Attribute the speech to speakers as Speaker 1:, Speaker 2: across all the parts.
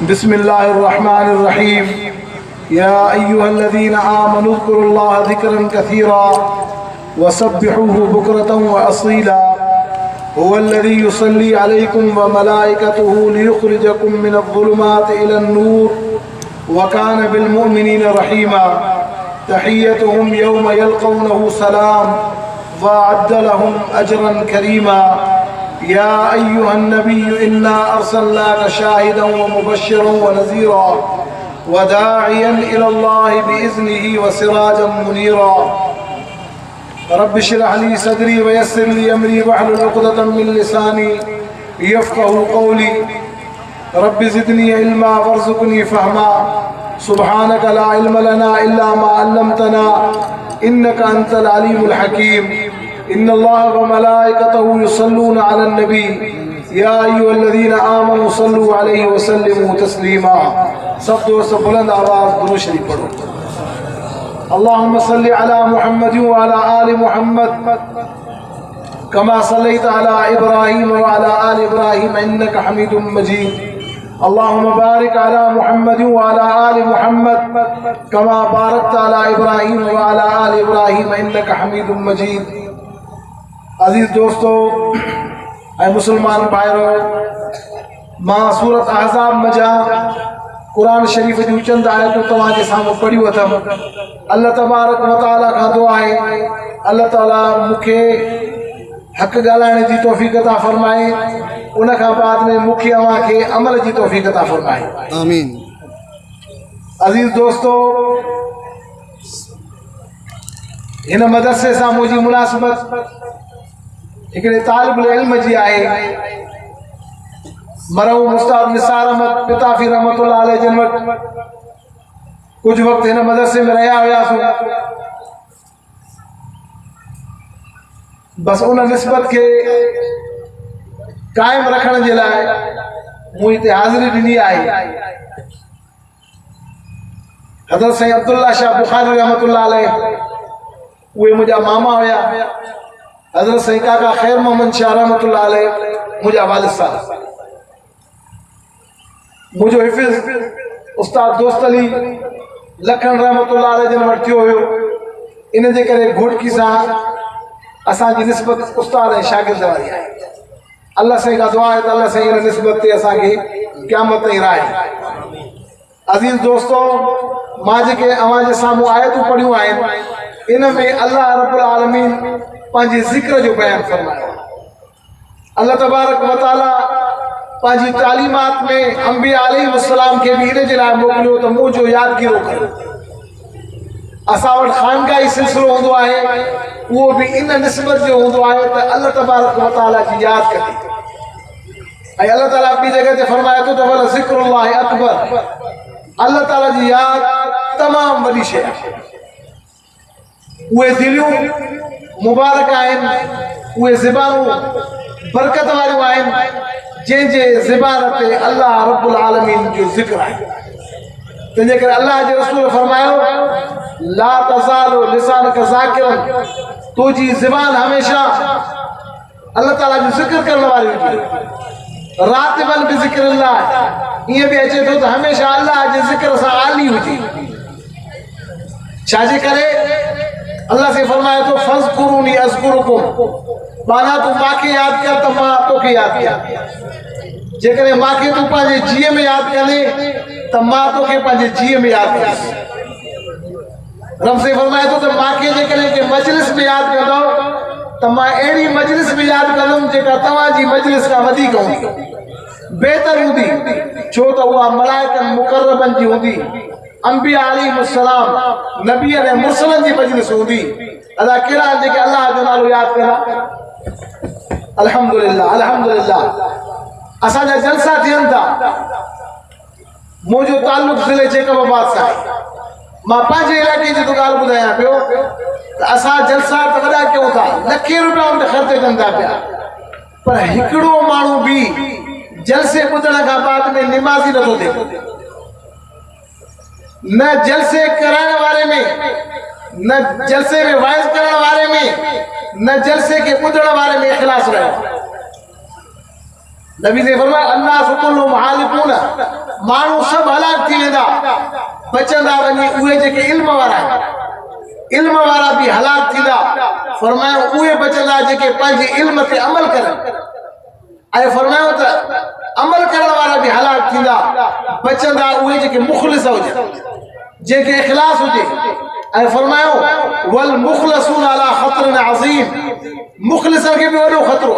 Speaker 1: बिस्मिल्लाहिर्रहमानिर्रहीम। या अय्युहल्लज़ीना आमनू ज़कुरुल्लाह ज़िक्रन कसीरा वसब्बिहूहु बुक्रतन व असीला। हुवल्लज़ी युसल्ली अलैकुम व मलाइकतुहु लियुखरिजकुम मिनज़्ज़ुलुमाति इलन-नूर व कान बिल-मुअ्मिनीना रहीमा। तहिय्यतुहुम यौम यल्क़ौनहु सलाम व अ'द्द लहुम अजरन करीमा। या अय्युहन नबिय्यु इन्ना अर्सलनाका शाहिदन व मुबश्शिरन व नज़ीरा व दाइयन इलल्लाहि बिइज़्निहि व सिराजन मुनीरा। रब्बि इश्रह ली सदरी व यस्सिर ली अमरी वहलुल उक़दतम मिन लिसानी यफ़क़हू क़ौली। रब्बि ज़िदनी इल्मा वरज़ुक़नी फ़हमा। सुब्हानक ला इल्म लना इल्ला मा अल्लमतना इन्नका अंतल अलीमुल हकीम। इन्नल्लाह व मलाइकतहु युसल्लूना अलन नबी या अय्युहल्लज़ीना आमनू सल्लू अलैहि व सल्लिमू तस्लीमा। सब दोस्त बुलंद आवाज़ दुरूद शरीफ पढ़ो। अल्लाहुम्मा सल्लि अला मुहम्मद व अला आलि मुहम्मद कमा सल्लैता अला इब्राहीम व अला आलि इब्राहीम इन्नका हमीदुम मजीद। अल्लाहुम्मा बारिक अला मुहम्मद व अला आलि मुहम्मद कमा बारकता अला इब्राहीम व अला आलि इब्राहीम इन्नका हमीदुम मजीद। अजीज दोस्तों ऐं मुसलमान भाइरों, मां सूरत अहज़ाब मजा कुरान शरीफ़ जूं चंद आयतूं तव्हांजे साम्हूं पढ़ियूं अथमि। अल्लाह तबारक व तआला खां दुआ आहे अल्लाह ताला मूंखे हक़ ॻाल्हाइण जी तौफ़ीक़ अता फ़रमाए, उन खां बाद में मूंखे अव्हांखे अमल जी तौफ़ीक़ अता फ़रमाए। आमीन। अजीज दोस्तों, हिन मदरसे सां मुंहिंजी मुनासिबत हिकिड़े तालिबुल इल्म जी आहे। मरहूम उस्ताद निसार अहमद पिताफ़ी रहमतुल्लाह अलैह जन वटि कुझु वक़्तु हिन मदरसे में रहिया हुयासीं। बसि उन निस्बत खे क़ाइमु रखण जे लाइ मूं हिते हाज़िरी ॾिनी आहे। हज़रत साईं अब्दुल्ला शाह बुखारी रहमतुल्लाह अलैह उहे मुंहिंजा मामा हुया। हज़रत साईं काका ख़ैर मोहम्मद शाह रहमतुल्लाह अलैह मुंहिंजा वालिद साहब। मुंहिंजो हिफ़िज़ उस्ताद दोस्त अली लखन रहमतुल्लाह अलैह जन वटि थियो हुयो। इन जे करे घोटकी सां असांजी निस्बत उस्ताद ऐं शागिर्द वारी आहे। अल्लाह साईं खां दुआ आहे त अल्लाह साईं इन निस्बत ते असांखे क़यामत ताईं राहे। अज़ीज़ दोस्तों, मां जेके अव्हांजे साम्हूं आयतूं पढ़ियूं आहिनि इन में अल्लाह रब्बुल आलमीन पंहिंजे ज़िक्र जो बयानु फ़रमायो। अल्लाह तबारक व तआला पंहिंजी तालीमात में अंबिया अलैहिस्सलाम खे बि इन जे लाइ मोकिलियो त मुंहुं जो यादगिरो कयो। असां वटि ख़ानगाही सिलसिलो हूंदो आहे, उहो बि इन निस्बत जो हूंदो आहे त अल्लाह तबारक व तआला जी यादि कजे। ऐं अल्लाह ताला ॿी जॻह ते फ़रमाए थो त वल ज़िक्रुल्लाहि अकबर। अल्लाह ताला जी यादि तमामु वॾी शइ आहे। उहे दिलियूं मुबारक आहिनि, उहे ज़बानूं बरकत वारियूं आहिनि जंहिंजे ज़बान ते अल्लाह रब्बुल आलमीन जो ज़िक्र आहे। तंहिंजे करे अल्लाह जे रसूल फरमायो ला तज़ालु लिसानका ज़ाकिरन, तुंहिंजी ज़बान हमेशा अल्लाह ताला जो ज़िक्र करण वारी हुजे। रातिबन बि ज़िक्रिल्लाह, ईअं बि अचे थो त हमेशा अल्लाह जे ज़िक्र सां आली हुजे। छाजे करे अल्लाह से फरमाए तो फज़कुरूनी अज़कुरुकुम, माना तू मांखे यादि कर त मां तोखे यादि कयां। जेकॾहिं मांखे तू पंहिंजे जीअ में यादि कंदे त मां तोखे पंहिंजे जीअ में यादि कंदुसि। रब से फरमाए थो त मांखे जेकॾहिं के मजलिस में यादि कंदव त मां अहिड़ी मजलिस में यादि कंदुमि जेका तव्हांजी मजलिस खां वधीक हूंदी, बहितर हूंदी, छो त उहा मलाइकनि मुक़र्रबनि जी हूंदी, अंबिया अलैहिस्सलाम नबी ऐं मुरसलनि जी मजलिस हूंदी। अदा कहिड़ा आहिनि जेके अल्लाह जो नालो यादि कंदा? अल्हम्दुलिल्लाह अल्हम्दुलिल्लाह। असांजा जलसा थियनि था। मुंहिंजो ताल्लुक़ ज़िले जैकबाबाद सां आहे। मां पंहिंजे इलाइक़े जी तो ॻाल्हि ॿुधायां पियो त असां जलसा त वॾा कयूं था, लखे रुपया उन ते ख़र्च कनि था पिया, पर हिकिड़ो माण्हू बि जलसे ॿुधण खां बाद में निमाज़ी नथो थिए। न जलसे कराने वाले में, न जलसे में वाइज करने वाले में, न जलसे के ॿुधण वारे में इख़लास रहे। नबी ने फरमाया अन्नास कुल्लु हालिकून, माण्हू सब हलाक थी वेंदा, बचंदा वञी उहे जेके इल्म वारा भी हलाक थींदा। फरमायो उहे बचंदा जेके पंहिंजे इल्म ते अमल करनि। ऐं फरमायो त अमल करण वारा भी हलाक थींदा, बचंदा उहे जेके मुखलिस हुजनि, जेके इखलास हुजे। ऐं फरमायो वल मुखलसून अला खतरन अज़ीम, मुखलिसन खे भी वॾो ख़तरो।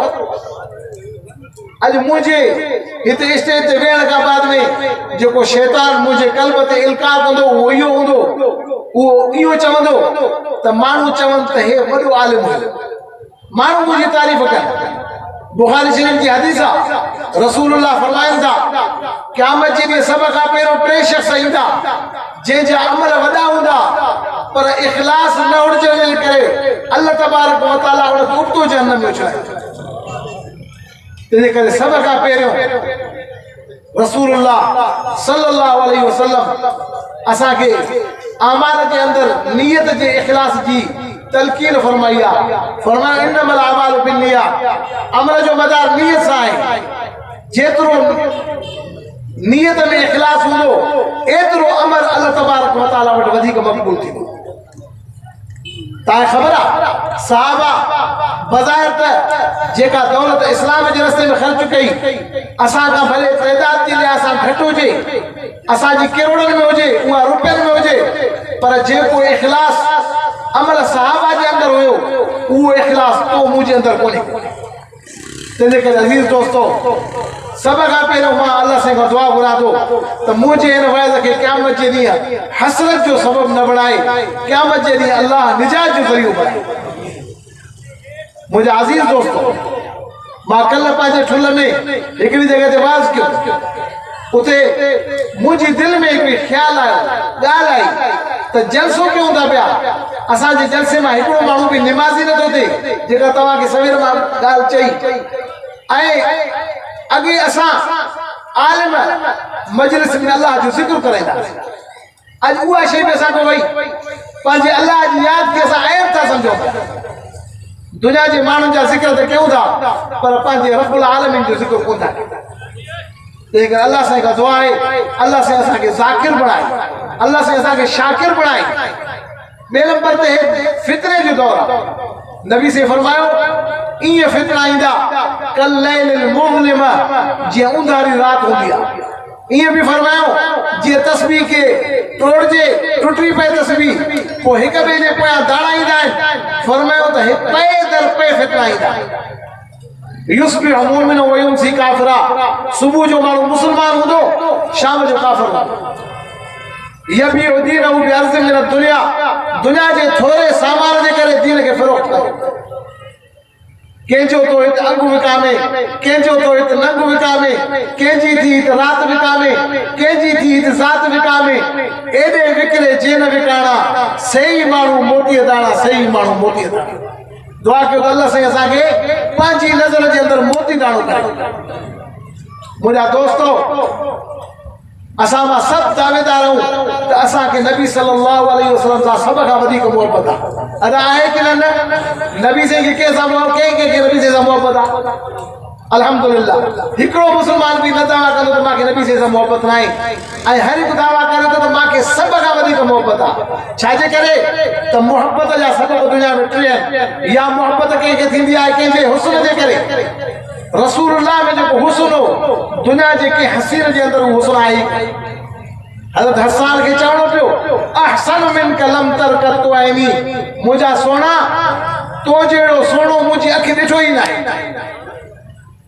Speaker 1: अॼु मुंहिंजे हिते स्टेज ते वेहण खां बाद में जेको शैतान मुंहिंजे क़ल्ब ते इल्का कंदो उहो इहो हूंदो, उहो इहो चवंदो त माण्हू चवनि त हे वॾो आलिम हुयो, माण्हू मुंहिंजी तारीफ़ कनि। बुखारी शरीफ जी हदीस आहे, रसूलुल्लाह फरमाइनि था क़यामत जे ॾींहुं सभ खां पहिरियों 3 शख़्स ईंदा जंहिंजा अमल वॾा हूंदा पर इख़लास न हुजण जे करे अल्लाह तबारक व तआला उनखे उबतो जहन्नम में विझाईंदो। तंहिंजे करे सभ खां पहिरियों रसूलुल्लाह सल्लल्लाहु अलैहि वसल्लम असांखे आमाल जे अंदरि नियत जे इख़लास जी तलकीन फरमाई आहे। फरमाया इन्नमल अमालु बिन्नियात, अमल जो मदार नियत सां आहे। जेतिरो नियत में इख़लास हूंदो एतिरो अमल अल्लाह तबारक व तआला वटि वधीक मक़बूल थींदो। तव्हांखे ख़बर आहे सहाबा बज़ाहिर त जेका दौलत इस्लाम जे रस्ते में ख़र्च कई, असां खां भले तइदाद जे लिहाज़ सां घटि हुजे, असांजी किरोड़नि में हुजे, उहा रुपयनि में हुजे, पर जेको इख़लास अमल सहाबा जे अंदर हुयो उहो इख़लास तो मुंहिंजे अंदर कोन्हे। तंहिंजे करे अज़ीज़ दोस्तो, सभ खां पहिरियों मां अल्लाह सां खां दुआ घुरां थो त मुंहिंजे हिन वैज़ खे क़यामत जे ॾींहुं हसरत जो सबब न बणाए, क़यामत जे ॾींहुं अल्लाह निजात जो ज़रियो बणाए। मुंहिंजा अज़ीज़ दोस्तो, मां कल्ह पंहिंजे ठुल में हिकिड़ी जॻह ते वाज़ कयो, उते मुंहिंजी दिलि में हिकिड़ी ख़्यालु आयो, ॻाल्हि आई त जलसो कयूं था पिया, असांजे जलसे मां हिकिड़ो माण्हू बि निमाज़ी नथो थिए, जेका तव्हांखे सवेर मां ॻाल्हि चई। ऐं अॻे असां आलिम मजलिस में अल्लाह जो ज़िक्र कराईंदासीं, अॼु उहा शइ बि असांखे वई, पंहिंजे अल्लाह जी यादि खे असां ऐब था सम्झूं। दुनिया जे माण्हुनि जा ज़िक्र त कयूं था पर पंहिंजे रब्बुल आलमीन जो ज़िक्र कोन था कयूं। लेकिन अल्लाह साईं का दुआ है, अल्लाह से असांखे ज़ाकिर बणाए, अल्लाह से असांखे शाकिर बणाए। ॿिए नंबर ते फितरे जो दौर आहे। नबी से फरमायो ईअं फितना ईंदा कल लैलिल मुज़लिम, जीअं उंधारी राति हूंदी आहे। ईअं बि फरमायो जीअं तस्बीह खे तोड़जे, टुटी पए तस्बीह, पोइ हिक ॿिए जे पोयां दाड़ा ईंदा आहिनि। फरमायो त पे दर पे फितना ईंदा। युस्बिह मुमिन व युमसी काफिरा, सुबुह जो माण्हू मुस्लमान हूंदो, शाम जो काफ़िर हूंदो। यबीउ दीनहु बिअर्ज़ मिन दुनिया, दुनिया जे थोरे सामान जे करे दीन खे फ़रोख्त कयो। कंहिंजो तो हिते अघु विकामे, कंहिंजो तो हिते नंग विकामे, कंहिंजी थी हिते राति विकामे, कंहिंजी थी हिते ज़ात विकामे। एॾे विकिरे जे न विकाणा, सही माण्हू मोतीअ दाणा, सही माण्हू मोतीअ दाणा। दुआ कयो त अल्लाह साईं असांखे पंहिंजी नज़र जे अंदरि मोती दाणो करे। मुंहिंजा दोस्तो, असां मां सभु दावेदार आहियूं त असांखे नबी सल्लल्लाहु अलैहि वसल्लम सां सभ खां वधीक मोहबत आहे। अदा आहे कि न? नबी साईं खे कंहिं सां मोहबत, कंहिंखे नबी साईं सां मोहबत आहे? अल्हम्दुलिल्लाह, हिकिड़ो मुस्लमान बि न दावा कंदो त मूंखे नबी साईं सां मोहबत न आहे, ऐं हर हिकु दावा करे थो त मूंखे सभ खां वधीक मोहबत आहे। छाजे करे त मोहबत जा सबब दुनिया में 3 आहिनि। या मोहबत कंहिंखे थींदी आहे कंहिंजे हुस्न जे करे। रसूलुल्लाह में जेको हुस्न हो, दुनिया जे कंहिं हसीन जे अंदरि उहो हुस्न आहे। हज़रत हसन खे चवणो पियो अहसन मिन कलम तरकत आइनी, मुंहिंजा सोना तो जहिड़ो सोनो मुंहिंजी अखि ॾिठो ई न आहे।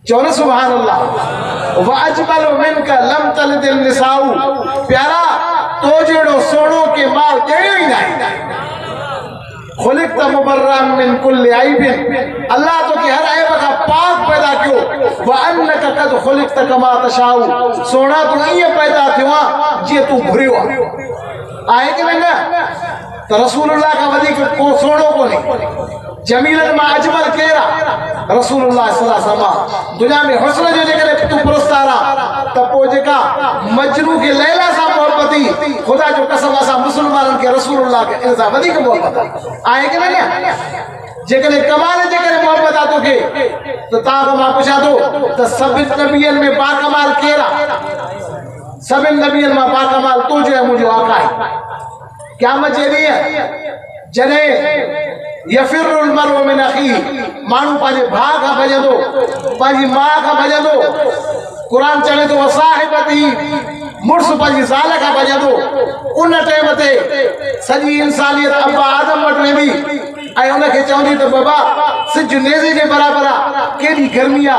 Speaker 1: चओ न सुभान अल्लाह। व अजमल मिनक लम तलिदिल निसाउ, प्यारा तो जहिड़ो सोनो के माल ॾियो ई न आहे। खुलिक़्त मुबर्रअन मिन कुल्लि ऐबिन, अल्लाह तो के हर ऐब खां पाक पैदा कयो। व अन्नक क़द खुलिक़्त कमा तशाउ, सोना तू ईअं पैदा थियो आहे जीअं तू घुरियो आहे कि न? त रसूलुल्लाह खां वधीक को सोनो कोन्हे। जमीलन मां अजमल केरु आहे? रसूलुल्लाह सल्लल्लाहु अलैहि वसल्लम। दुनिया में हुस्न जो जेकॾहिं तू पुरस्कार आहे त पोइ जेका मजनू खे लैला सां मोहबत थी, ख़ुदा जो कसम असां मुस्लमाननि खे रसूलुल्लाह खे इन सां वधीक मोहबत आहे कि न? जेकरे कमाल जेकरे मोहब्बत आतो के तो ता को मां पूछा तो सब नबियन में बा कमाल केरा सब नबियन में बा कमाल तो जो है मुझे आका है क़यामत जे दी है जने यफिरुल मरउ मिन अखी मानू पाजे भा का भजंदो पाजी मां का भजंदो कुरान चवे तो वसाहिबती मुर्स पाजी ज़ाल का भजंदो उन टाइम ते सजी इंसानियत अब्बा आदम वट वेंदी ऐं उनखे चवंदी त बाबा सिज नेज़े जे बराबर केड़ी गर्मी आ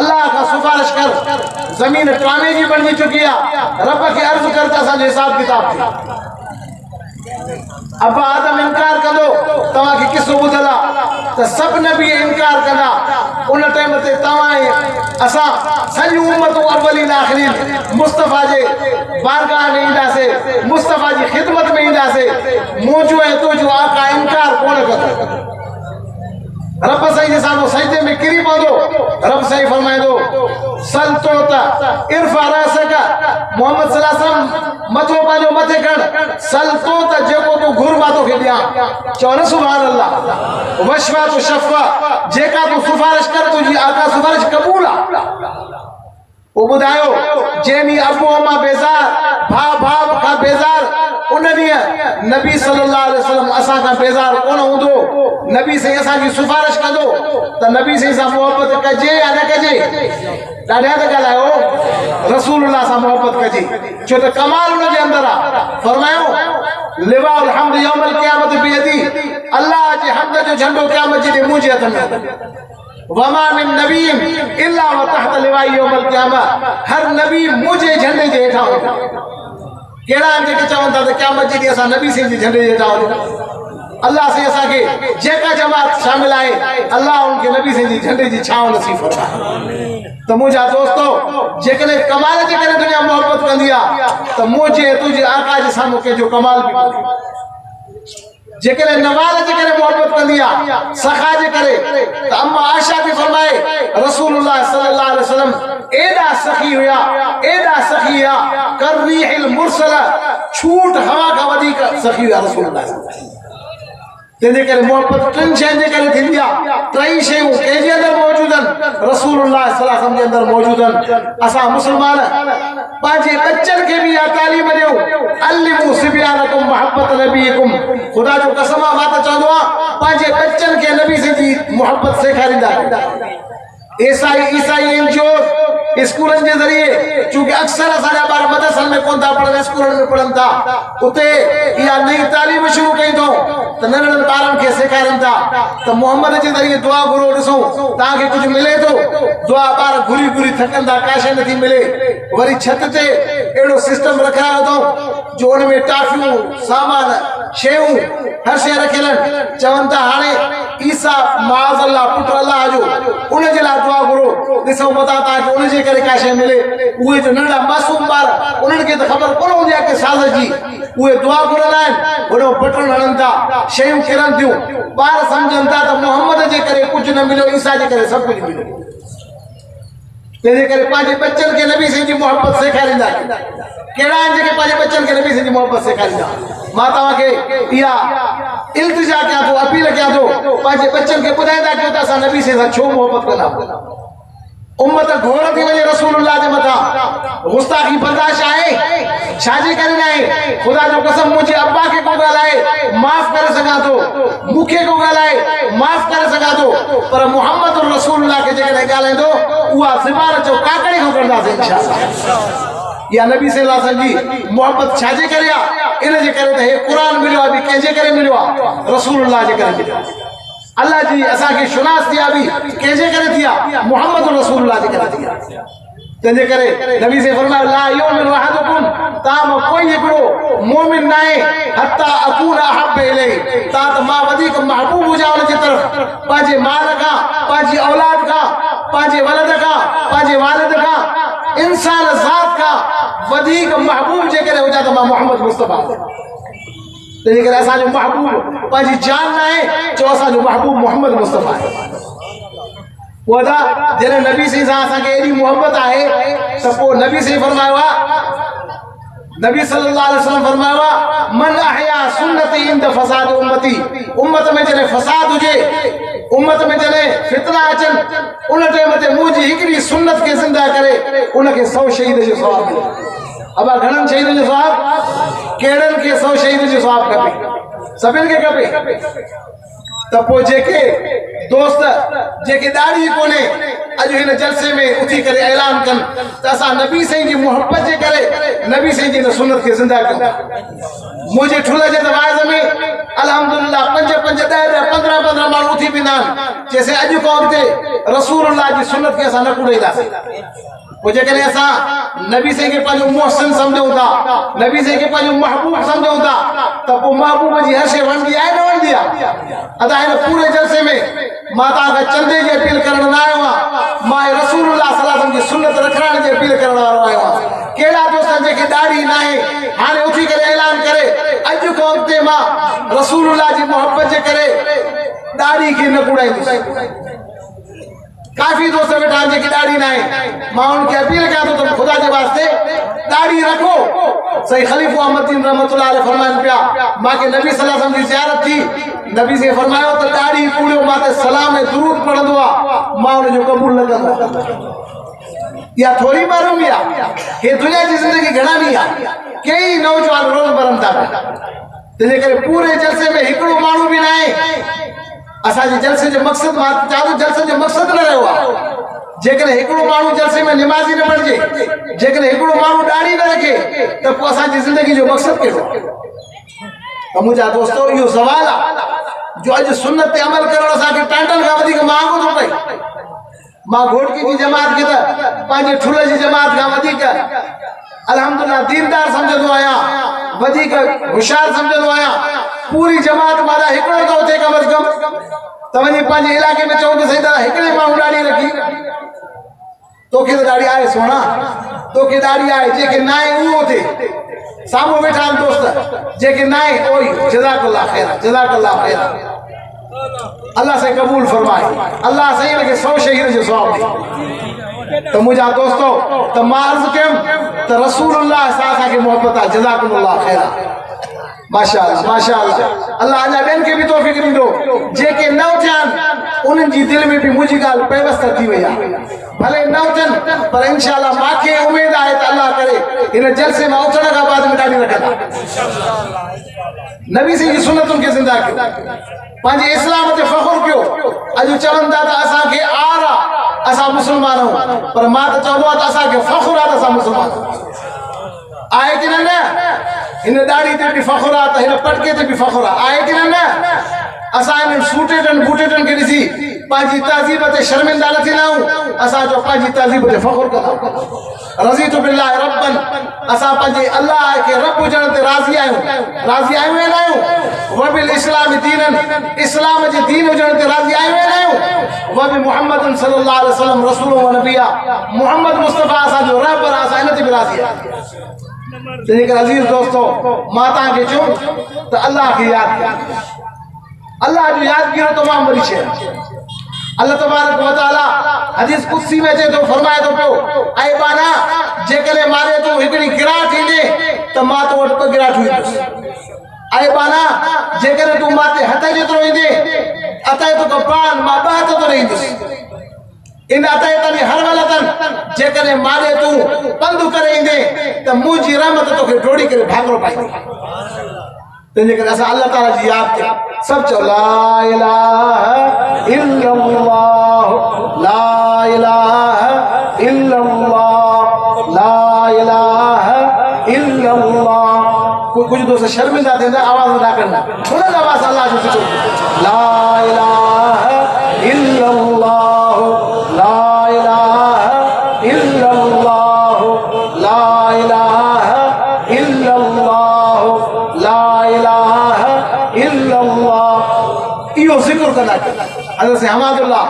Speaker 1: अल्लाह का सिफारिश कर जमीन टामे जी बणजी चुकी आ रब के अर्ज कर त असां जो हिसाब किताब थी अब्बा आदम इनकार कंदो तवा के किसो बुधला त सब नबी इनकार कंदा उन टाइम ते तवा असा सजी उम्मत अव्वलीन आखिरीन मुस्तफा जे बारगाह में इंदा से मुस्तफा जी खिदमत में इंदा से मौजू है तो जो आका इनकार कोन कर रब सही जे सामो सजदे में किरी पवंदो रब सही फरमाए दो सल तो त इरफा रासका मोहम्मद सल्लल्लाहु अलैहि वसल्लम मथो पाजो मथे कर सल तो त जेको तू घुरवा तो के दिया चवण सुभान अल्लाह वशवा तो शफा जेका तू सिफारिश कर तुजी आका सिफारिश कबूल आ वो बुधायो जेनी अबू अम्मा बेजार भा का बेजार उन नबी सल्लल्लाहु अलैहि वसल्लम असा का बेजार कोन हुंदो नबी से असा की सिफारिश कंदो त नबी से सा मोहब्बत कजे या न कजे ॾाढा त ॻाल्हायो रसूलुल्लाह सां मोहब्बत कजे छो त कमाल उन जे अंदर आ फरमायो लिवाउल हम्द यौमल क़यामत बियदी अल्लाह जे हम्द जो झंडो क़यामत जे मुंहिंजे हथ में वमा मिन नबीन इल्ला व तहत लिवाई यौमल क़यामा हर नबी मुझे झंडे जे हेठा हो केड़ा जेके चवन था क़यामत जी असा नबी से झंडे जे हेठा हो अल्लाह से असा के जेका जमात शामिल आए अल्लाह उनके नबी से झंडे जी छाव नसीब फरमाए तो मुझा दोस्तों जेकने कमाल जे करे दुनिया मोहब्बत कंदिया तो मुझे तुझे आका जे सामने के जो कमाल भी जेकरे नवाल जे करे मोहब्बत कंदिया सखा जे करे तो अम्मा आयशा भी फरमाए रसूलुल्लाह सल्लल्लाहु अलैहि वसल्लम एदा सखी हुआ कर रिहिल मुरसला छूट हवा का वधी सखी हुआ रसूलुल्लाह तेजे करे मोहब्बत टिन शयुनि जे करे थींदी आहे टई शयूं कंहिंजे अंदरि मौजूद आहिनि रसूलुल्लाह सल्लल्लाहु अलैहि वसल्लम जे अंदरि मौजूद आहिनि असां मुस्लमान पंहिंजे बच्चनि खे बि इहा तालीम ॾियूं अल्लिमू सिबियानकुम मोहब्बत नबीकुम ख़ुदा जो कसम आहे मां त चवंदो आहियां पंहिंजे बच्चनि खे नबी से जी मोहब्बत सेखारींदा ईसाई एनजीओ स्कूलन के जरिए चूंकि अक्सर असांजा ॿार मदरसनि में कोन था पढ़नि स्कूलन में पढ़नि था उते इहा नई तालीम शुरू कई अथऊं त नंढड़नि ॿारनि खे सेखारनि था त मोहम्मद जे ज़रिए दुआ घुरो ॾिसूं तव्हांखे कुझु मिले थो दुआ ॿार घुरी घुरी थकनि था का शइ नथी मिले वरी छित ते अहिड़ो सिस्टम रखायो अथऊं जो उन में टाफियूं सामान शयूं हर शइ रखियल आहिनि चवनि था हाणे ईसा माज़ अल्लाह पुट अल्लाह जो उन जे लाइ दुआ घुरो ॾिसो मता तव्हांखे उन जे करे का शइ मिले उहे जो नंढा मासूम ॿार उन्हनि खे त ख़बर कोन हूंदी आहे कि साज़ जी उहे दुआ घुरंदा आहिनि वॾो बटण हणनि था शयूं किरनि थियूं ॿार सम्झनि था त मोहम्मद जे करे कुझु न मिलियो ईसा जे करे सभु कुझु मिलियो तंहिंजे करे पंहिंजे बच्चनि खे नबी साईं जी मोहब्बत सेखारींदा कहिड़ा आहिनि जेके पंहिंजे बच्चनि खे नबी साईं जी मोहब्बत सेखारींदा मां तव्हांखे इहा इल्तिजा कयां थो अपील कयां थो पंहिंजे बच्चनि खे ॿुधाईंदा कयो त असां नबी साईं सां छो मोहब्बत कंदा उम्मत घोर थी वञे रसूलुल्लाह जे मथां गुस्ताखी बर्दाश्त आहे छाजे करे न आहे ख़ुदा जो कसम मुंहिंजे अब्बा खे को ॻाल्हाए माफ़ करे सघां थो मूंखे को ॻाल्हाए माफ़ करे सघां थो पर मुहम्मद रसूलुल्लाह खे जेकॾहिं ॻाल्हाईंदो उहा ज़बान जो काकड़ी खां कंदासीं इंशाअल्लाह या नबी सल्लल्लाहु अलैहि वसल्लम जी मोहब्बत छाजे करे आहे इन जे करे त हे क़ुरान मिलियो आहे कंहिंजे करे मिलियो आहे रसूलुल्लाह जे करे मिलियो आहे अल्लाह जी असा के शुनास दिया भी कैसे करे दिया मोहम्मद रसूलुल्लाह जी करे दिया तंजे करे नबी से फरमाया ला युमिनु अहदुकुम ताम कोई एकड़ो मोमिन नाए हत्ता अकून अहब इलै ता त मां वधिक महबूब हुजा उन जी तरफ पाजे माल का पाजी औलाद का पाजे वलद का पाजे वालिद का इंसान जात का वधिक महबूब जे करे हुजा त मां मोहम्मद मुस्तफा तंजे करे असा जो महबूब पाजी जान नाए जो असा जो महबूब मोहम्मद मुस्तफा है वदा जने नबी से असा के एडी मोहब्बत आहे त पो नबी से फरमायो नबी सल्लल्लाहु अलैहि वसल्लम फरमाया मन अहया सुन्नती इंद फसाद उम्मती उम्मत में जने फसाद हुजे उम्मत में जने फितना अचन उन टाइम ते मुजी हिकड़ी सुन्नत के जिंदा करे उनके 100 शहीद जो सवाब मिले अब घणन शहीद जो सवाब केड़न के 100 शहीद जो सवाब खपे सभिन के खपे त पो जेके दोस्त जेके दाढ़ी कोने अज हिन जलसे में उठी करे ऐलान कन त असा नबी सही जी मोहब्बत जे करे नबी सही जी सुन्नत के जिंदा कर मुझे ठुला जे वाइज में अल्हम्दुलिल्लाह 5 10 15 माण्हू उठी बिना जैसे अज को अॻिते रसूलुल्लाह जी सुन्नत के असा न कुड़ीदासीं वो जेकॾहिं असां नबी साईं खे पंहिंजो मुहसिन सम्झूं था नबी साईं खे पंहिंजो महबूब सम्झूं था त पोइ महबूब जी हर शइ वणंदी आहे न वणंदी आहे अदा हिन पूरे जलसे में मां तव्हांखे चंदे जी अपील करण न आयो आहियां मां रसूलुल्लाह सल्लल्लाहु अलैहि वसल्लम जी सुन्नत रखण जी अपील करण वारो आयो आहियां कहिड़ा दोस्त जेके दाढ़ी न आहे हाणे उथी करे ऐलान करे अॼु खां अॻिते मां रसूलुल्लाह जी मोहब्बत जे करे दाढ़ी खे न कुड़ाईंदुसि काफी दोस्त बेटा जेकी दाढ़ी ना है मां उनके अपील कया तो तुम खुदा के वास्ते दाढ़ी रखो सही खलीफा अहमद रहमतुल्लाह अलैह फरमान पिया मां के नबी सल्लल्लाहु अलैहि वसल्लम की ज़ियारत थी नबी से फरमायो तो दाढ़ी पूड़ो माते सलाम है दुरूद पढ़ंदो आ मां उन जो कबूल न कंदो या थोड़ी मालूम या हे दुनिया की जिंदगी घणा नहीं आ कई नौजवान रोज बरमता ते करे पूरे जलसे में हिकड़ो मानू भी ना है असाजे जलसे जो मकसद चारो जलसे जो मकसद न रहो जेकरे हिकड़ो मानू जलसे में नमाजी न बणजे जेकरे हिकड़ो मानू दाढ़ी न रखे तो पो असाजी जिंदगी जो मकसद केड़ो तो मुझा दोस्तों यो सवाल आ जो आज सुन्नत पे अमल करण असाके टांटन का वधीक मांगो तो पई मां घोटकी की जमात के त पांजे ठुले जी जमात का वधीक अल्हम्दुलिल्लाह दीनदार समझदो आया वधीक होशियार समझदो आया पूरी जमात मारा हिकड़ो तो थे कम से कम तवनी पांजे इलाके में चौं सही तरह हिकड़े मां दाढ़ी रखी तो के दाढ़ी आए सोना तो के दाढ़ी आए जेके नाए वो थे सामो बैठा दोस्त जेके नाए ओई जज़ाकल्लाह खैर अल्लाह से कबूल फरमाए अल्लाह सही लगे 100 शहीद जो सवाब दे तो मुझा दोस्तों तो मार्ज केम तो रसूलुल्लाह सासा के मोहब्बत जज़ाकल्लाह खैर माशाअल्लाह अल्लाह अजा बेन के भी तौफीक दींदो जेके न उठन उन जी दिल में भी मुझी गाल पेवस्त थी वया भले न उठन पर इंशाअल्लाह माके उम्मीद है त अल्लाह करे इन जलसे में उठण का बाद में दाढ़ी रखदा नबी से की सुन्नतुन के जिंदा कयो पांजे इस्लाम ते फखर कयो अज चवन दा असा के आरा असा मुसलमान हो पर मां त चवंदो त असा के फखर आ असा मुसलमान आए कि न इन दाढ़ी ते भी फखर आ त इन पटके ते भी फखर आए कि न असा इन सूटेटन बूटेटन के दिसी पांजी तहजीब ते शर्मिंदा न थिनाऊ असा जो पांजी तहजीब ते फखर करा रज़ीतु बिल्लाह रब्बन असा पांजे अल्लाह के रब जण ते राजी आयो ना आयो व बिल इस्लाम दीनन इस्लाम जे दीन जण ते राजी आयो ना आयो व बि मुहम्मद सल्लल्लाहु अलैहि वसल्लम रसूल व नबिया मोहम्मद मुस्तफा असा जो रहबर असा इन ते भी राजी आयो तेरे अजीज दोस्तों माता के चो तो अल्लाह की याद अल्लाह जो याद किया तमाम बड़ी छे अल्लाह तबारक व तआला हदीस कुदसी में जे तो फरमाए तो पियो आई बाना जेकले मारे तो हिकड़ी गिराट इंदे त मां तो वट गिराट हुई आई बाना जेकले तू माते हथ जेतरो इंदे अतए तो कपान मां बात तो नहीं दिस इन अतए तने हर वलतन जेकले मारे तू बंद करे इंदे त मुजी रहमत तो के ढोड़ी करे भागरो पाई तेने करे असा अल्लाह ताला जी याद के सब चो ला इलाहा इल्लल्लाह ला इलाहा इल्लल्लाह ला इलाहा इल्लल्लाह कुछ दोस्त शर्मिंदा देना आवाज ना करना थोड़ा आवाज अल्लाह जो चो ला इलाहा इल्लल्लाह ला इलाहा इल्लल्लाह ला इलाहा इल्लल्लाह ला इलाहा इल्लल्लाह यो जिक्र करना हज़रत से हमादुल्लाह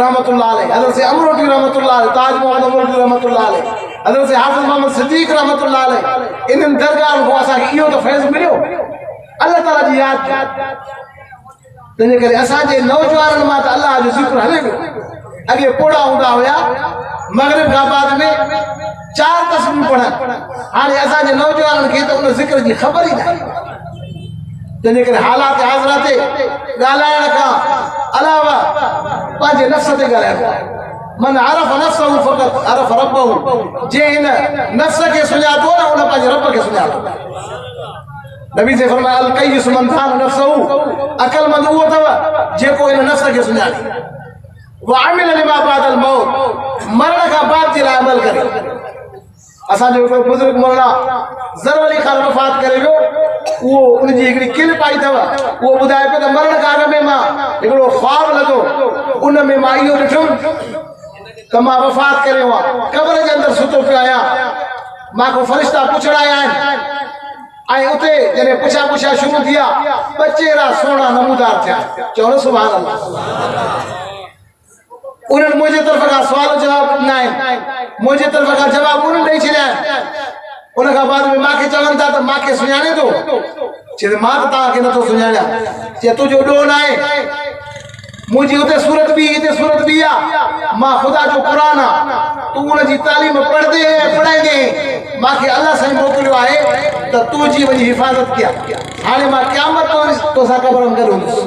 Speaker 1: रहमतुल्लाह अलैह हज़रत से अमरोटी रहमतुल्लाह अलैह ताज मोहम्मद अमरोटी रहमतुल्लाह अलैह हज़रत से हाफिज मोहम्मद सिद्दीक रहमतुल्लाह अलैह इन दरगाह को असा के यो तो फैज मिलियो अल्लाह ताला जी याद तने करे असा जे नौजवान मा त अल्लाह जो जिक्र हले अगे पोड़ा हूंदा हुया मगरिब खां बाद में 4 तस्वीर पढ़नि हाणे असांजे नौजवाननि खे त उन ज़िक्र जी ख़बर ई न आहे तंहिंजे करे हालात हाज़िरा ते ॻाल्हाइण खां अलावा पंहिंजे नफ़्स ते ॻाल्हाइणो मन अरफ़ नफ़्सहु फ़क़त अरफ़ रब्बहु जे हिन नफ़्स खे सुञातो न उन पंहिंजे रब खे सुञातो नबी से फरमाया अल कय्यिस मन खान नफ़्सहु अक़लमंद उहो अथव जेको हिन नफ़्स खे सुञाणे वअमिल लिमा बादल मौत मरण खां बाद जे लाइ अमल करे असांजो हिकिड़ो बुज़ुर्ग मौलाना ज़र अली ख़ान वफ़ात करे वियो उहो उनजी हिकिड़ी किल पाई अथव उहो ॿुधाए पियो त मरण खां अॻु में मां हिकिड़ो ख़्वाबु लॻो उन में मां इहो ॾिठुमि त मां वफ़ात करे क़ब्र जे अंदरि सुतो पियो आहियां मां को फ़रिश्ता पुछण आया आहिनि ऐं उते जॾहिं पुछा शुरू थिया ॿ चेहरा सुहिणा नमूदार थिया चवण सुभाणे अल्लाह उन्हनि मुंहिंजे तरफ़ खां सुवाल जवाब न आहिनि मुंहिंजे तरफ़ खां जवाब उन्हनि ॾेई छॾिया आहिनि उन खां बाद में मूंखे चवनि था त मूंखे सुञाणे थो चए मां त तव्हांखे नथो सुञाणियां चए तुंहिंजो ॾोह न आहे मुंहिंजी हुते सूरत बि हिते सूरत बि आहे मां ख़ुदा जो क़ुरान आहे तूं उनजी तालीम पढ़ंदे ऐं पढ़ाईंदे मूंखे अलाह साईं मोकिलियो आहे त तुंहिंजी वञी हिफ़ाज़त कयां हाणे मां क़यामत तोसां क़ब्र में गॾु हूंदुसि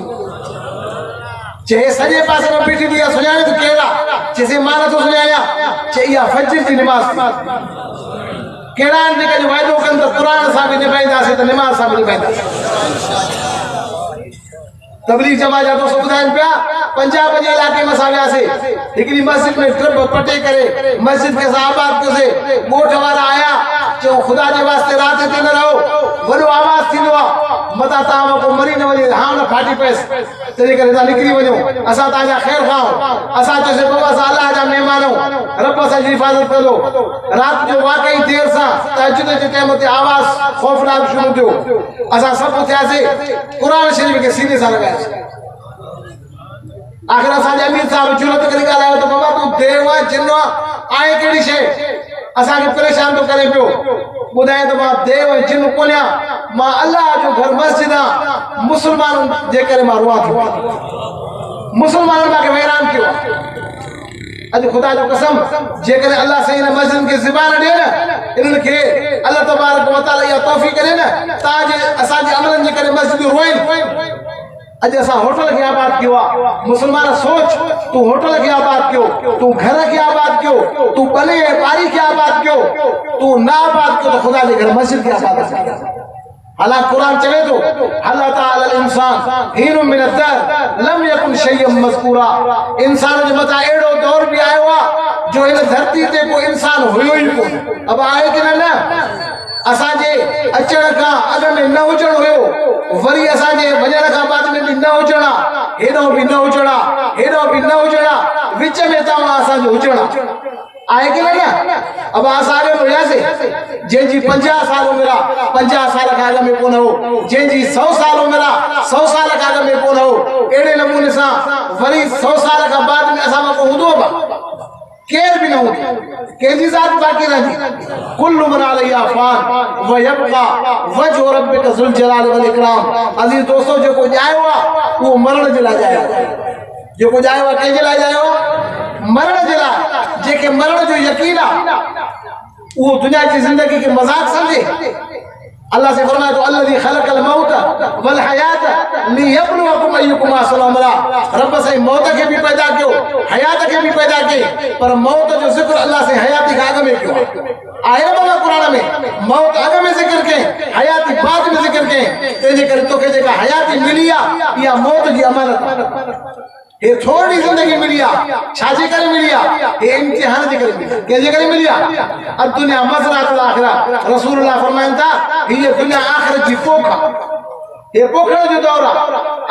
Speaker 1: चए सॼे पासे में बीठी थी आहे सुञाणे तूं कहिड़ा चइसि मां नथो सुञाणियां चए इहा फजर जी निमाज़ कहिड़ा आहिनि जेके वाइदो कनि त क़ुरान सां बि निभाईंदासीं त निमाज़ सां बि निभाईंदासीं तबलीग जमात जा दोस्त ॿुधाइनि पिया पंजाब जे इलाइक़े में असां वियासीं हिकिड़ी मस्जिद में ट्रिप पटे करे मस्जिद खे असां आबाद कयोसीं ॻोठ वारा आया चयो ख़ुदा जे वास्ते राति ते न रहो वॾो आवाज़ थींदो आहे मथां तव्हां को मरी न वञे हा न फाटी पएसि तंहिंजे करे तव्हां निकिरी वञो असां तव्हांजा ख़ैर खाऊं असां चयोसीं बाबा असां अलाह जा महिमान आहियूं रब असांजी हिफ़ाज़त कंदो राति जो वाक़ई देर सां तहज्जुद जे टाइम ते आवाज़ ख़ौफ़नाक शुरू थियो असां सभु थियासीं क़ुरान शरीफ़ खे सीने सां लॻायोसीं आख़िर असांजे अमीर साहब जुरत करे ॻाल्हायो त बाबा तूं देव आहे जिन आहे कहिड़ी शइ असांखे परेशान थो करे पियो ॿुधाए त मां देव ऐं जिन कोन आहियां मां अलाह जो घर मस्जिद आहे मुस्लमाननि जे करे मां रुआं थो मुस्लमाननि मूंखे हैरान कयो अॼु ख़ुदा जो कसम जेकॾहिं अलाह साईं हिन मस्जिद खे ज़बान ॾिए न इन्हनि खे अलाह तबारक व तआला इहा तौफ़ीक़ ॾिए न तव्हांजे असांजे अमलनि जे करे मस्जिदूं रोइनि अॼु असां होटल खे आबाद कयो आहे मुस्लमान सोच तूं होटल खे आबाद कयो तूं घर खे आबाद कयो तूं पले ॿारी खे आबाद कयो तूं न आबाद कयो त ख़ुदा जे घर मस्जिद खे आबाद कयो हालांकि कुरान चवे थो हल अता अलल इंसान हीन मिन अद-दर लम यकुन शय्यन मज़कूरा इंसान जे मथां अहिड़ो दौर बि आयो आहे जो हिन धरती ते को इंसान हुयो ई कोन अब आहे कि न असांजे अचण खां अॻु में न हुजण हुयो वरी असांजे वञण खां बाद में बि न हुजण आहे हेॾो बि न हुजण आहे हेॾो बि न हुजण आहे विच में तव्हां असांजो हुजण आहे कि न अब असां अॻु में हुयासीं जंहिंजी 50 साल उमिरि आहे 50 साल खां अॻु में कोन हो जंहिंजी 100 साल उमिरि आहे 100 साल खां अॻु में कोन हो अहिड़े नमूने सां वरी 100 साल खां बाद में असां को हूंदो बि केर भी न होती केजी ज़ात बाकी रहंदी कुल्लु मन अलैहा फान व यबका वजह रब्बिका ज़ुल जलाल वल इकराम अज़ीज़ दोस्तों जेको जायो आहे वो मरण जे लाइ जायो जेको जायो आहे कंहिंजे लाइ जायो मरण जे लाइ जेके मरण जो यकीन आहे वो दुनिया की जिंदगी के मजाक समझे अल्लाह से फरमाया तो अल्लज़ी खलक़ल मौत वल हयात लियब्लुवकुम अय्युकुम अहसनु अमला रब से मौत के भी पैदा कियो हयात के भी पैदा किए पर मौत जो जिक्र अल्लाह से हयाती का आगे में क्यों आया बाबा कुरान में मौत आगे में जिक्र के हयाती बाद में जिक्र के तेजे कर तो के जेका हयाती मिलिया या मौत की अमानत ये थोड़ी जिंदगी मिलिया छाजे करे मिलिया ये इम्तिहान जे करे मिलिया के करे मिलिया अब दुनिया मज़रातुल आखिरा रसूलुल्लाह फरमाइन था ये दुनिया आखिरत जी पोखा ये पोखण जो दौर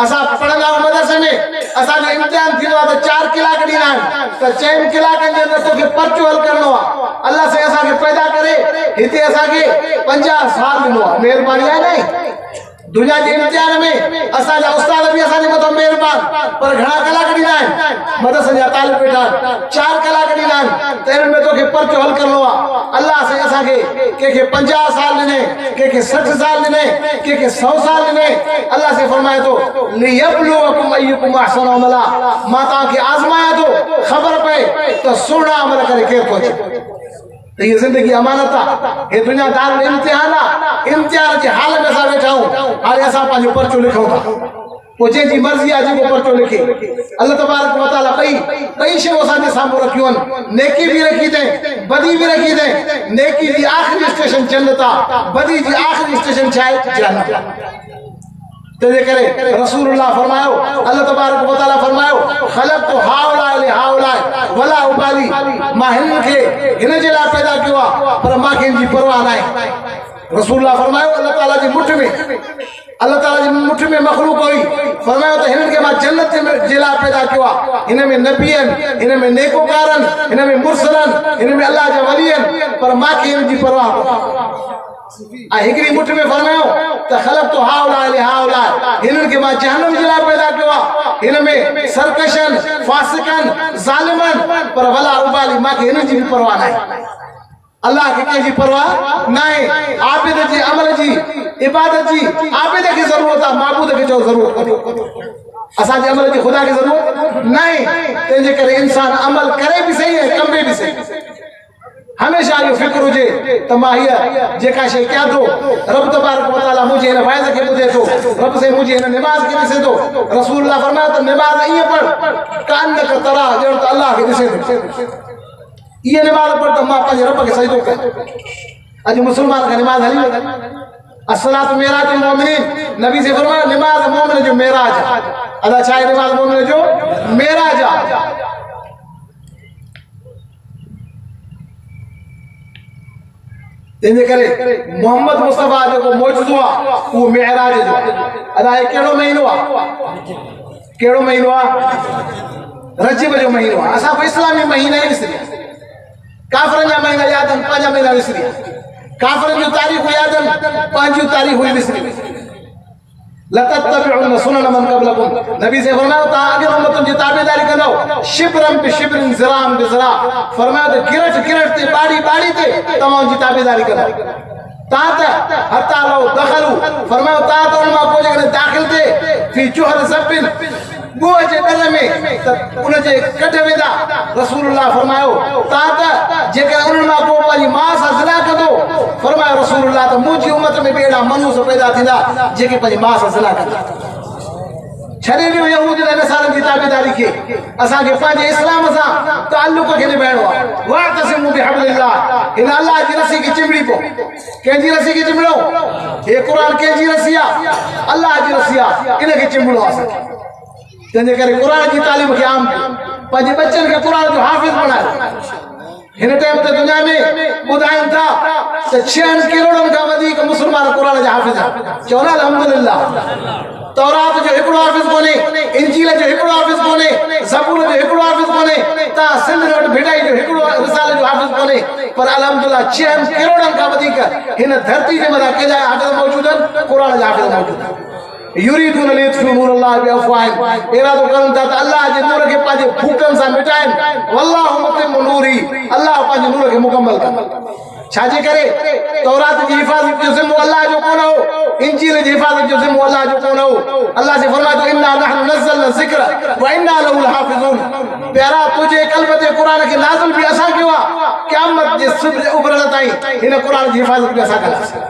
Speaker 1: असा पढ़ंदा मदरसे में असा जो इम्तिहान थींदो त 4 कलाक ॾींदा आहिनि त 4 कलाकनि जे अंदरि तोखे पर्चो हल करणो आहे अल्लाह से असांखे पैदा करे हिते असांखे 50 साल ॾिनो आहे महिरबानी आहे न दुनिया के इम्तिहान में असांजा उस्ताद भी असांजे मथां मेहरबान पर घणा कलाक ॾींदा आहिनि मदरसे जा तालिब वेठा 4 कलाक ॾींदा आहिनि त हिननि में तोखे पर्चो हल करणो आहे अल्लाह साईं असांखे कंहिंखे 50 साल ॾिने कंहिंखे 60 साल ॾिने कंहिंखे 100 साल ॾिने अल्लाह साईं फरमाए थो लियब्लुवकुम अय्युकुम अहसनु अमला मां तव्हांखे आज़मायां थो ख़बर पए त सुहिणा अमल करे केरु थो अचे ये जिंदगी अमानत है ये दुनिया दारुल इम्तिहान है इम्तिहान के हाल में असां वेठा आहियूं हाणे असां पंहिंजो पर्चो लिखूं था पोइ जंहिंजी मर्ज़ी आहे जेको पर्चो लिखे अल्लाह तबारक व तआला ॿई शयूं असांजे साम्हूं रखियूं आहिनि नेकी बि रखी अथई बदी बि रखी अथई नेकी जी आख़िरी स्टेशन जन्नत आहे बदी जी आख़िरी स्टेशन छा आहे जहन्नम तंहिंजे करे रसूलुल्लाह फरमायो अल्लाह तबारक व तआला फरमायो ख़लक़तु हाउलाए लिहाउलाए वला उबाली मां हिन खे हिन जे लाइ पैदा कयो आहे पर मूंखे हिन जी परवाह न आहे रसूलुल्लाह फरमायो अल्लाह ताला जी मुठ में मखलूक हुई फरमायो त हिननि खे मां जन्नत जे लाइ पैदा कयो आहे हिन में नबी आहिनि हिन में नेकोकार आहिनि हिन में मुरसल आहिनि हिन में अल्लाह जा वली आहिनि पर मूंखे हिन जी परवाह कोन्हे हिकड़ी मुठ में फरमायो त ख़लक़तु हाउलाए लिहाउलाए हिननि खे मां जहन्नम जे लाइ पैदा कयो आहे हिन में सरकशन फासिकन ज़ालिमन पर वला उबाली मूंखे हिननि जी बि परवाह न आहे अल्लाह के कंहिंजी परवाह न आहे आबिद जी अमल जी इबादत जी आबिद खे ज़रूरत आहे माबूद खे जो ज़रूरत कोन्हे असांजे अमल जी ख़ुदा खे ज़रूरत न आहे तंहिंजे करे इंसान अमल करे बि सही ऐं कम बि सही हमेशा यो फिक्र हुजे त मां हीअ जेका शइ कयां थो रब तबारक व तआला मुंहिंजे हिन वाइज़ खे ॿुधे थो रब से मुंहिंजी हिन निमाज़ खे ॾिसे थो रसूलुल्लाह फरमायो त निमाज़ ईअं पढ़ कानक तरा ॼण त अल्लाह खे ॾिसे थो इहा निमाज़ पढ़ त मां पंहिंजे रब खे सजदो कयां अॼु मुस्लमान खां निमाज़ हली वई अस्सलातु मेराजुल मोमिनीन नबी से फरमायो निमाज़ मोमिन जो मेराज अदा छा आहे निमाज़ मोमिन जो मेराज आहे तंहिंजे करे मोहम्मद मुस्तफ़ा जेको मौजूदु आहे उहो मेराज जो अदा कहिड़ो महीनो आहे कहिड़ो महीनो आहे रजब जो महीनो आहे असां कोई इस्लामी महीना ई ॾिसंदा काफ़िरनि जा महीना यादि आहिनि पंहिंजा महीना विसरी काफ़िरनि जूं तारीख़ूं यादि आहिनि पंहिंजियूं तारीख़ूं ई विसरी लतत्तबिउन सुनन मन क़बलकुम नबी से फरमायो ता अॻे उम्मतुनि जी ताबेदारी कंदो शिबरन बि शिबरिन ज़राम बि ज़रा फरमायो त गिरट ते बाड़ी ते तव्हां जी ताबेदारी कंदो ता त हता लो दखलू फरमायो ता त उन मां को जेकॾहिं दाख़िल थिए फी जुहर ज़बिन गोह जे डर में त उन जे कढ वेंदा रसूलुल्लाह फरमायो ता त जेकॾहिं उन मां को पंहिंजी मां सां ज़िना कंदो फरमायो रसूलुल्लाह त मुंहिंजी उम्मत में बि अहिड़ा मनूस पैदा थींदा जेके पंहिंजी मां सां ज़िना कंदा छॾे ॾियो यहूदी ऐं नसारनि जी ताबेदारी खे असांखे पंहिंजे इस्लाम सां ताल्लुक़ खे निभाइणो आहे वातसिमू बिहब्लिल्लाह हिन अल्लाह जी रस्सी खे चिंबड़ी पओ कंहिंजी रस्सी खे चिंबड़ो हे क़ुरान कंहिंजी रस्सी आहे अल्लाह जी रस्सी आहे इन खे चिंबड़ो आहे असांखे तंहिंजे करे क़ुरान जी तालीम खे आम पंहिंजे बच्चनि खे क़ुरान जो हाफ़िज़ बणायो हिन टाइम ते दुनिया में ॿुधाइनि था त 6 करोड़नि खां वधीक मुस्लमान क़ुरान जा हाफ़िज़ आहिनि चवनि अल्हम्दुलिल्लाह तौरात जो हिकिड़ो हाफ़िज़ कोन्हे इंजील जो हिकिड़ो हाफ़िज़ कोन्हे ज़बूर जो हिकिड़ो हाफ़िज़ कोन्हे तव्हां सिंध वटि भिटाई जो हिकिड़ो रिसाले जो हाफ़िज़ कोन्हे पर अल्हम्दुलिल्लाह 6 करोड़नि खां वधीक हिन धरती जे मथां केॾा हाफ़िज़ मौजूद आहिनि क़ुरान जा हाफ़िज़ मौजूद आहिनि युरीदून लियुत्फिउ नूरल्लाह बिअफ़वाहिहिम इरादो करनि था त अल्लाह जे नूर खे पंहिंजे फूकनि सां मिटाइनि वल्लाहु मुतिम्मु नूरी अल्लाह पंहिंजे नूर खे मुकमल कंदो छाजे करे तौरात जी हिफ़ाज़त जो ज़िम्मो अल्लाह जो कोन हो इंजील जी हिफ़ाज़त जो ज़िम्मो अल्लाह जो कोन हो अल्लाह से फरमायो इन्ना नहनु नज़्ज़लना ज़िक्र व इन्ना लहु लहाफ़िज़ून प्यारा तुंहिंजे क़ल्ब ते क़ुरान खे नाज़िल बि असां कयो आहे क़यामत जे सुबुह उभरण ताईं हिन क़ुरान जी हिफ़ाज़त बि असां कंदासीं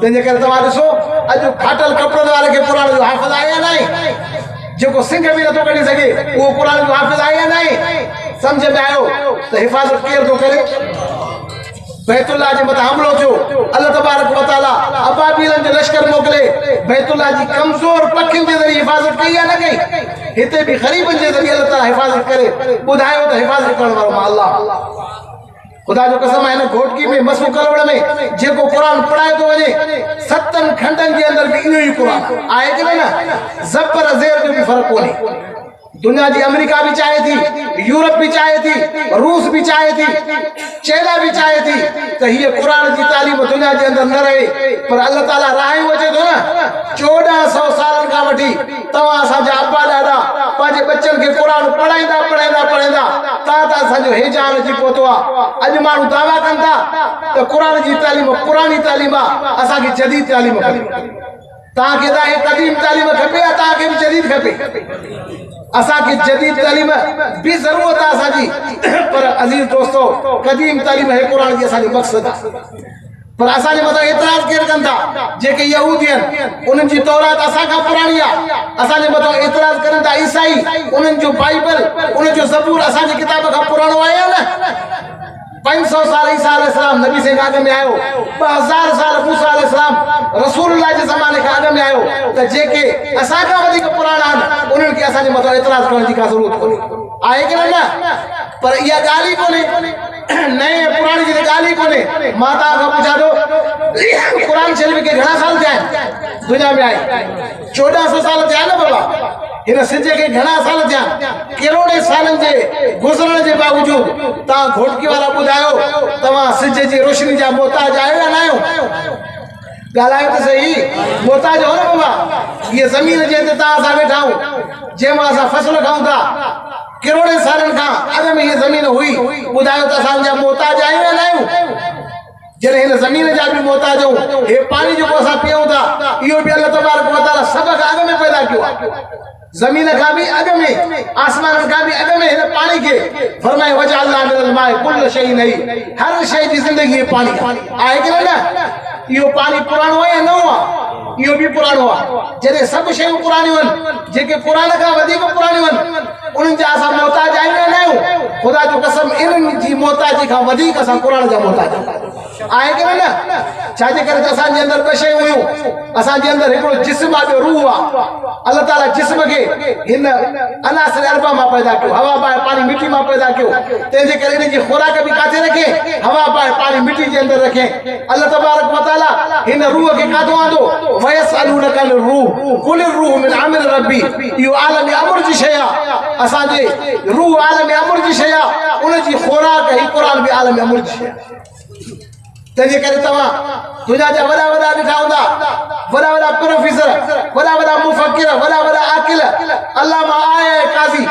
Speaker 1: तंहिंजे करे तव्हां ॾिसो अॼु फाटल कपिड़नि वारे खे क़ुरान जो हाफ़िज़ आहे या न जेको सिंघ बि नथो कढी सघे उहो क़ुरान जो हाफ़िज़ आहे या न सम्झ में आयो त हिफ़ाज़त केरु थो करे बैतुल्लाह जे मथां हमलो थियो अल्लाह तबारक व तआला अबाबीलन जो लश्कर मोकिले बैतुल्लाह जी कमज़ोर पखियुनि जे ज़रिए हिफ़ाज़त कई या न कई हिते बि ग़रीबनि जे ज़रिए अल्लाह ताला हिफ़ाज़त करे ॿुधायो त हिफ़ाज़त करण वारो मां अल्लाह खुदा जो कसम है घोटकी में मसू कलवड़ में जेको कुरान पढ़ाए तो वने 7 खंडन के अंदर भी इहो ही कुरान आए कि ना ज़बर ज़ेर जो भी फर्क कोन्हे दुनिया जी अमेरिका भी चाहे थी, यूरोप भी चाहे थी, रूस भी चाहे थी, चाइना भी चाहे थी तो ये कुरान की तालीम दुनिया के अंदर न रहे। पर अल्लाह ताला राह वजे तो ना 1400 साल का वठी तवा असांजा अब्बा ॾाॾा पंहिंजे बच्चन के कुरान पढ़ाईंदा पढ़ाईंदा पढ़ाईंदा ता असांजो हेजान अची पहुतो आहे। अॼु माण्हू दावा कनि था त कुरान जी तालीम पुरानी तालीम आहे, असांखे जदीद तालीम खपे। तव्हांखे त हे क़दीम तालीम खपे या तव्हांखे बि जदीद खपे? असांखे जदीद तालीम भी ज़रूरत आहे असांजी। पर अज़ीज़ दोस्तो क़दीम तालीम है कुरान जी असांजो मक़सद आहे। पर असांजे मथां एतिराज़ केरु कनि था? जेके यहूदी आहिनि उन्हनि जी तौरात असां खां पुराणी आहे। असांजे मथां एतिराज़ करनि था ईसाई, उन्हनि जो बाइबल, उन्हनि जो ज़बूर असांजे किताब खां पुराणो आहे या न? 500 साल ईसा अलैहिस्सलाम नबी से आगे में आयो, 2000 साल मूसा अलैहिस्सलाम रसूलुल्लाह जे ज़माने खां अॻु में आयो त जेके असां खां वधीक पुराणा आहिनि उन्हनि खे असांजे मथां एतिराज़ करण जी का ज़रूरत कोन्हे। आहे की न? पर इहा ॻाल्हि ई कोन्हे, नए पुराणे जी ॻाल्हि ई कोन्हे। मां तव्हां खां पुछां थो क़ुरान शरीफ़ खे घणा साल थिया आहिनि दुनिया में आए? 1400 साल थिया न बाबा। हिन सिज के घणा साल थिया? करोड़े सालन जे गुज़रण जे बावजूद तव्हां घोटकी वारा ॿुधायो तव्हां सिज जी रोशनी जा मोहताज आहियो या न आहियो? ॻाल्हायो त सही, मोहताज हो न बाबा। ये ज़मीन जे ते तव्हां असां वेठा आहियूं, जंहिंमां असां फसल खाऊं था, करोड़े सालनि खां अॻु में हीअ ज़मीन हुई। ॿुधायो त असांजा मोहताज आहियूं या न आहियूं? जॾहिं हिन ज़मीन जा बि मोहताज आहियूं, हे पाणी जेको असां पियूं था इहो बि अल्लाह तबारक व तआला सभ खां अॻु में पैदा कयो आहे। ज़मीन का भी अग में, आसमान का भी अग में हिन पानी के फरमाए वजअलना मिनल माए कुल्ल शैइन नहीं, हर शय जी जिंदगी ये पानी आहे कि न? इहो पानी पुराणो आहे या नओं आहे? इहो बि पुराणो आहे। जॾहिं सभु शयूं पुराणियूं आहिनि, जेके पुराण खां वधीक पुराणियूं आहिनि, उन्हनि जा असां मोहताज आहियूं या न आहियूं? ख़ुदा जो कसम इन्हनि जी मोहताजी खां वधीक असां कुरान जा मोहताज आहे कि न? छाजे करे त असांजे अंदरि ॿ शयूं हुयूं। असांजे अंदरि हिकिड़ो जिस्म आहे, ॿियो रूह आहे। अल्लाह ताला जिस्म खे हिन अनासिर अरबा मां पैदा कयो, हवा पाए पानी मिट्टी मां पैदा कयो। तंहिंजे करे इन जी खुराक बि काथे रखे? हवा पाए पानी मिट्टी जे अंदरि रखे। अल्लाह तबारक व तआला हिन रूह खे काथो आंदो? वयसअलूनका अनिर रूह कुल रूह मिन अमर रब्बी। इहो आलम अमर जी शइ आहे। असांजे रूह आलम अमर जी शइ आहे, उन जी खुराक ही क़ुरान बि आलम अमर जी शइ आहे। तंहिंजे करे तव्हां दुनिया जा वॾा वॾा ॾिठा हूंदा, वॾा वॾा प्रोफेसर, वॾा वॾा मुफ़क्किर, वॾा वॾा आकिल, अल्लामा आया काज़ी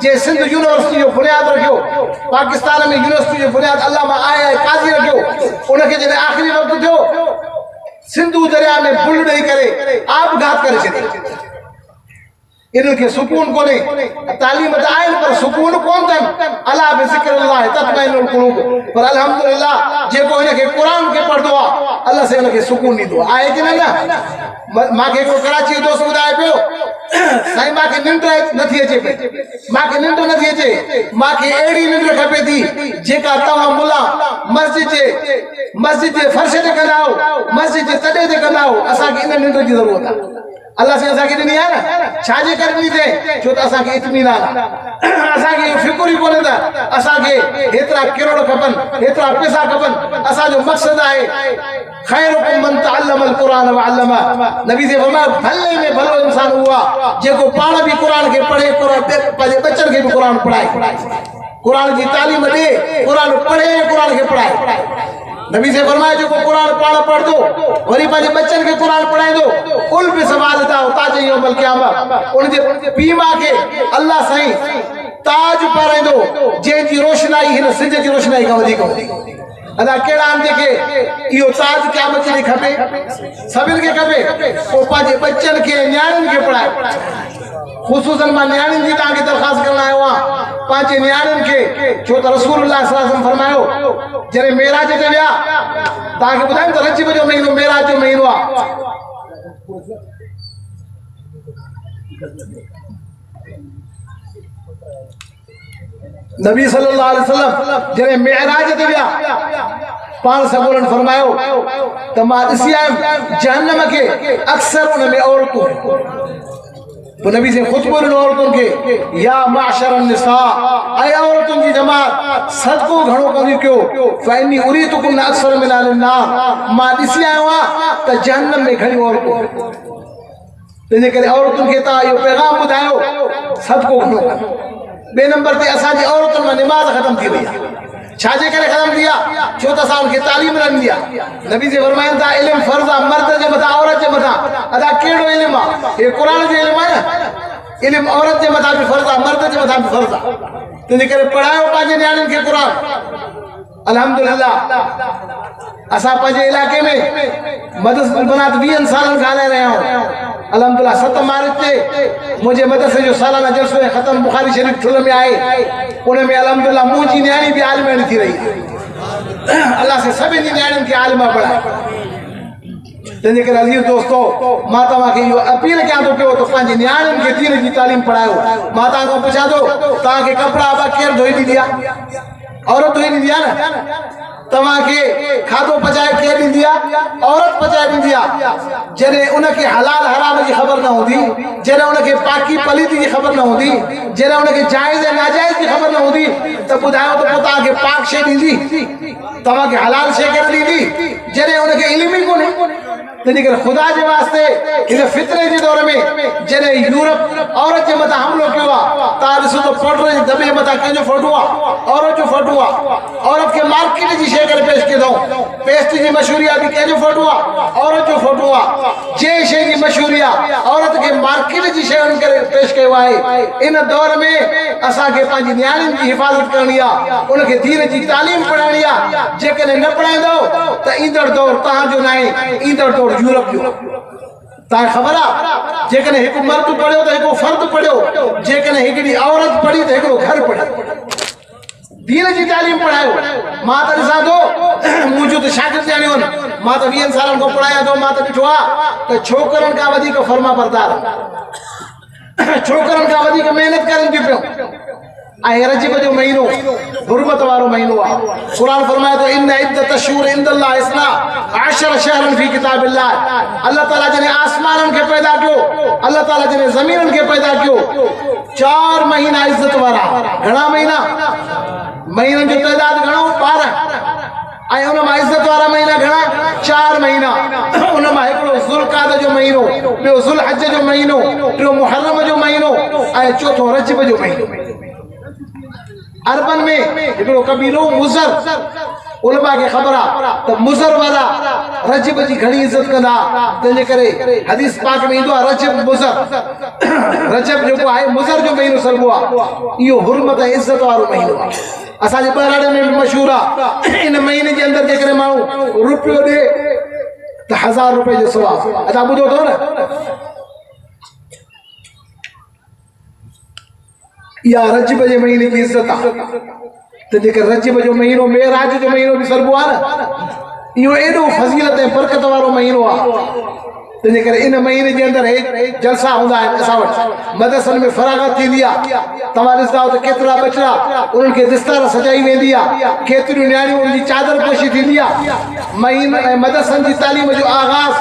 Speaker 1: जे सिंध यूनिवर्सिटी जो बुनियाद रखियो, पाकिस्तान में यूनिवर्सिटी जो बुनियाद अल्लामा आया काज़ी रखियो। उनखे जॾहिं आख़िरी वक़्तु थियो सिंधु दरिया में पुल ॾेई करे आबघात करे छॾियो। इनके सुकून कोने, तालीम त आहिनि पर सुकून कोन अथनि। अला बिज़िक्रिल्लाह तत्मइनुल क़ुलूब। पर अल्हम्दुलिल्लाह जेको इनके कुरान के पढ़दो आहे अल्लाह से इनके सुकून ॾींदो आहे कि न? मांखे हिकिड़ो कराची जो दोस्त ॿुधाए पियो, साईं मांखे निंड नथी अचे पई, मांखे निंड नथी अचे, मांखे अहिड़ी निंड खपे थी जेका तव्हां मुला मस्जिद जे फर्श ते कंदा आहियो, मस्जिद जे तॾे ते कंदा आहियो। असांखे इन निंड जी ज़रूरत आहे। अल्लाह से असांखे ॾिनी आहे न, छाजे करे ॾिनी अथई? छो त असांखे इत्मीनान आहे। असांखे इहो फिकुर ई कोन्हे त असांखे हेतिरा किरोड़ खपनि, हेतिरा पैसा खपनि। असांजो मक़सदु आहे खैरुकुम मन तअल्लमल क़ुरान व अल्लमा। नबी से फरमाया भले में भलो इंसान हुआ जेको पाण बि क़ुरान खे पढ़े, पंहिंजे बच्चनि खे बि क़ुरान पढ़ाए, क़ुरान जी तालीम ॾे, क़ुरान पढ़े, क़ुरान खे पढ़ाए। नबी से फरमाया जो कुरान पाण पढ़दो वरी पंहिंजे बच्चन के कुरान पढ़ाईंदो कुल भी सवाल था ताज यौमल क़यामत। उन जे पीमा के अल्लाह सही ताज पाराईंदो जंहिंजी रोशनाई हिन सिज जी रोशनाई खां वधीक हूंदी। अदा कहिड़ा आहिनि जेके इहो ताज क़यामत जे खपे? सभिनि खे खपे। पोइ पंहिंजे बच्चन खे न्याणियुनि खे पढ़ाए। ख़ुसूसन मां न्याणियुनि जी तव्हांखे दरख़्वास्त करण आयो आहियां, पंहिंजे न्याणियुनि खे। छो त रसूलुल्लाह सल्लल्लाहु अलैहि वसल्लम फरमायो जॾहिं मेराज ते विया, तव्हांखे ॿुधायूं त रजब जो महीनो मेराज जो महीनो आहे। नबी सल्लल्लाहु अलैहि वसल्लम जॾहिं मेराज ते विया पाण सबूरन फरमायो त मां ॾिसी आयुमि जहन्नम खे अक्सर उन में औरतूं। तो नबी से खुतबो ॾिनो औरतुनि खे, या माशर निसा, ऐं औरतुनि जी जमात सदको घणो कंदी कयो। फइनी उरीतुकुम अक्सर मिनाल नार। मां ॾिसी आयो आहियां त जहन्नम में घणी औरतूं। तंहिंजे करे औरतुनि खे तव्हां इहो पैगाम ॿुधायो सदको घणो कनि। ॿिए नंबर ते असांजी औरतुनि में निमाज़ ख़तम थी वई आहे। छाजे करे ख़तम थी आहे? छो त असां उनखे तालीम न ॾिनी आहे। नबी जे फरमाइनि था इल्मु फ़र्ज़ आहे मर्द जे मथां औरत जे मथां। अदा कहिड़ो इल्मु आहे? हे क़ुर जो इल्मु आहे न। इल्मु औरत जे मथां बि फ़र्ज़ आहे, मर्द जे मथां बि फ़र्ज़ आहे। तंहिंजे करे पढ़ायो पंहिंजे नियाणियुनि खे क़ुर। अल्हम्दुलिल्लाह असां पंहिंजे इलाइक़े में मदरसे बनात 20 सालनि खां हलाए रहिया आहियूं। अल्हम्दुलिल्लाह 7 मार्च ते मुंहिंजे मदरसे जो सालाना जलसो ख़त्म बुखारी शरीफ़ ठुल में आहे। उन में अल्हम्दुलिल्लाह मुंहिंजी नियाणी बि आलिम थी रही आहे। अल्लाह से सभिनी नियाणियुनि खे आलिमा बणाए। तंहिंजे करे अज़ीज़ दोस्तो मां तव्हांखे इहो अपील कयां थो पियो त पंहिंजी नियाणियुनि खे दीन जी तालीम पढ़ायो। मां तव्हां खां पुछां थो तव्हांखे कपिड़ा केरु धोई ॾींदी आहे? औरत धोई ॾींदी आहे न। तव्हांखे खाधो पचाए केरु ॾींदी आहे? औरत पचाए ॾींदी आहे। जॾहिं उनखे हलाल हराम जी ख़बर न हूंदी, जॾहिं उनखे पाकी पलीती जी ख़बर न हूंदी, जॾहिं उनखे जाइज़ ऐं नाजाइज़ जी ख़बर न हूंदी त ॿुधायो त पोइ तव्हांखे पाक शइ ॾींदी, तव्हांखे हलाल शइ केरु ॾींदी? जॾहिं उनखे इल्म ई कोन्हे। तंहिंजे करे ख़ुदा जे वास्ते हिन फितरे जे दौर में जॾहिं यूरोप औरत जे मथां हमिलो कयो आहे, तव्हां ॾिसो त फोटो जे दॿे मथां कंहिंजो फोटो आहे? औरत जो फोटो आहे। औरत खे मार्केट जी शइ करे पेश कयो अथऊं। पेस्ट जी मशहूरी आहे, कंहिंजो फोटो आहे? औरत जो फोटो आहे। जंहिं शइ जी मशहूरी आहे औरत खे मार्केट जी शयुनि करे पेश कयो आहे। इन दौर में असांखे पंहिंजी नियाणियुनि जी हिफ़ाज़त करणी आहे, उनखे दीन जी तालीम पढ़ाइणी आहे। जेकॾहिं न पढ़ाईंदव त ईंदड़ दौर तव्हांजो न आहे, ईंदड़ दौर यूरोप जो। तव्हांखे ख़बर आहे जेकॾहिं हिकु मर्द पढ़ियो त हिकिड़ो फ़र्द पढ़ियो, जेकॾहिं हिकिड़ी औरत पढ़ी त हिकिड़ो घर पढ़ियो। दीन जी तालीम पढ़ायो। मां त ॾिसां थो मुंहिंजो त शागिर्द ॼाणियो आहिनि। मां त 20 सालनि खां पढ़ायां थो। मां त ॾिठो आहे त छोकिरनि खां वधीक फर्मा बरदार, छोकिरनि खां वधीक महिनत करनि थियूं पियूं। ऐं रजब जो महीनो हुर्मत वारो महीनो आहे। क़ुर फरमाए थो इन इद्दत अशहूर इंदल्लाह इस्ना अशर शहरन फी किताबिल्लाह। अल्लाह ताला जने आसमाननि खे पैदा कयो, अल्लाह ताला जने ज़मीननि खे पैदा कयो, 4 महीना इज्जत वारा। घणा महीना? महीननि जो तइदाद घणो? 12। ऐं उन मां इज्जत वारा महीना घणा? 4 महीना। उन मां हिकिड़ो ज़ुल्क़ाद जो महीनो, ॿियो ज़ुल्हज जो महीनो, टियों मुहर्रम जो महीनो ऐं चौथों रजब जो महीनो। अरबन में हिकिड़ो कबीलो मुज़र, उलमा खे ख़बर आहे त मुज़र वारा रजब जी घणी इज़त कंदा। तंहिंजे करे हदीस पाक में ईंदो आहे रजब मुज़र। रजब जेको आहे मुज़र जो महीनो सरबो आहे। इहो हुर्मत ऐं इज़त वारो महीनो आहे। असांजे ॿारड़े में बि मशहूरु आहे। इन महीने जे अंदरि जेकॾहिं माण्हू रुपयो ॾे त 1000 रुपए जो सवाबु। असां ॿुधो अथव न? इहा रजब जे महीने जी इज़त आहे। तंहिंजे करे रजब जो महीनो मेराज जो महीनो बि सरबो आहे न। इहो एॾो फज़ीलत ऐं बरकत वारो महीनो आहे। तंहिंजे करे इन महीने जे अंदरि जलसा हूंदा आहिनि। असां वटि मदरसनि में फरागत थींदी आहे। तव्हां ॾिसंदा त केतिरा बचड़ा उन्हनि खे दिस्तार सजाई वेंदी आहे, केतिरियूं नियाणियूं उन्हनि जी चादर पोशी थींदी आहे। महीने ऐं मदरसनि जी तालीम जो आगाज़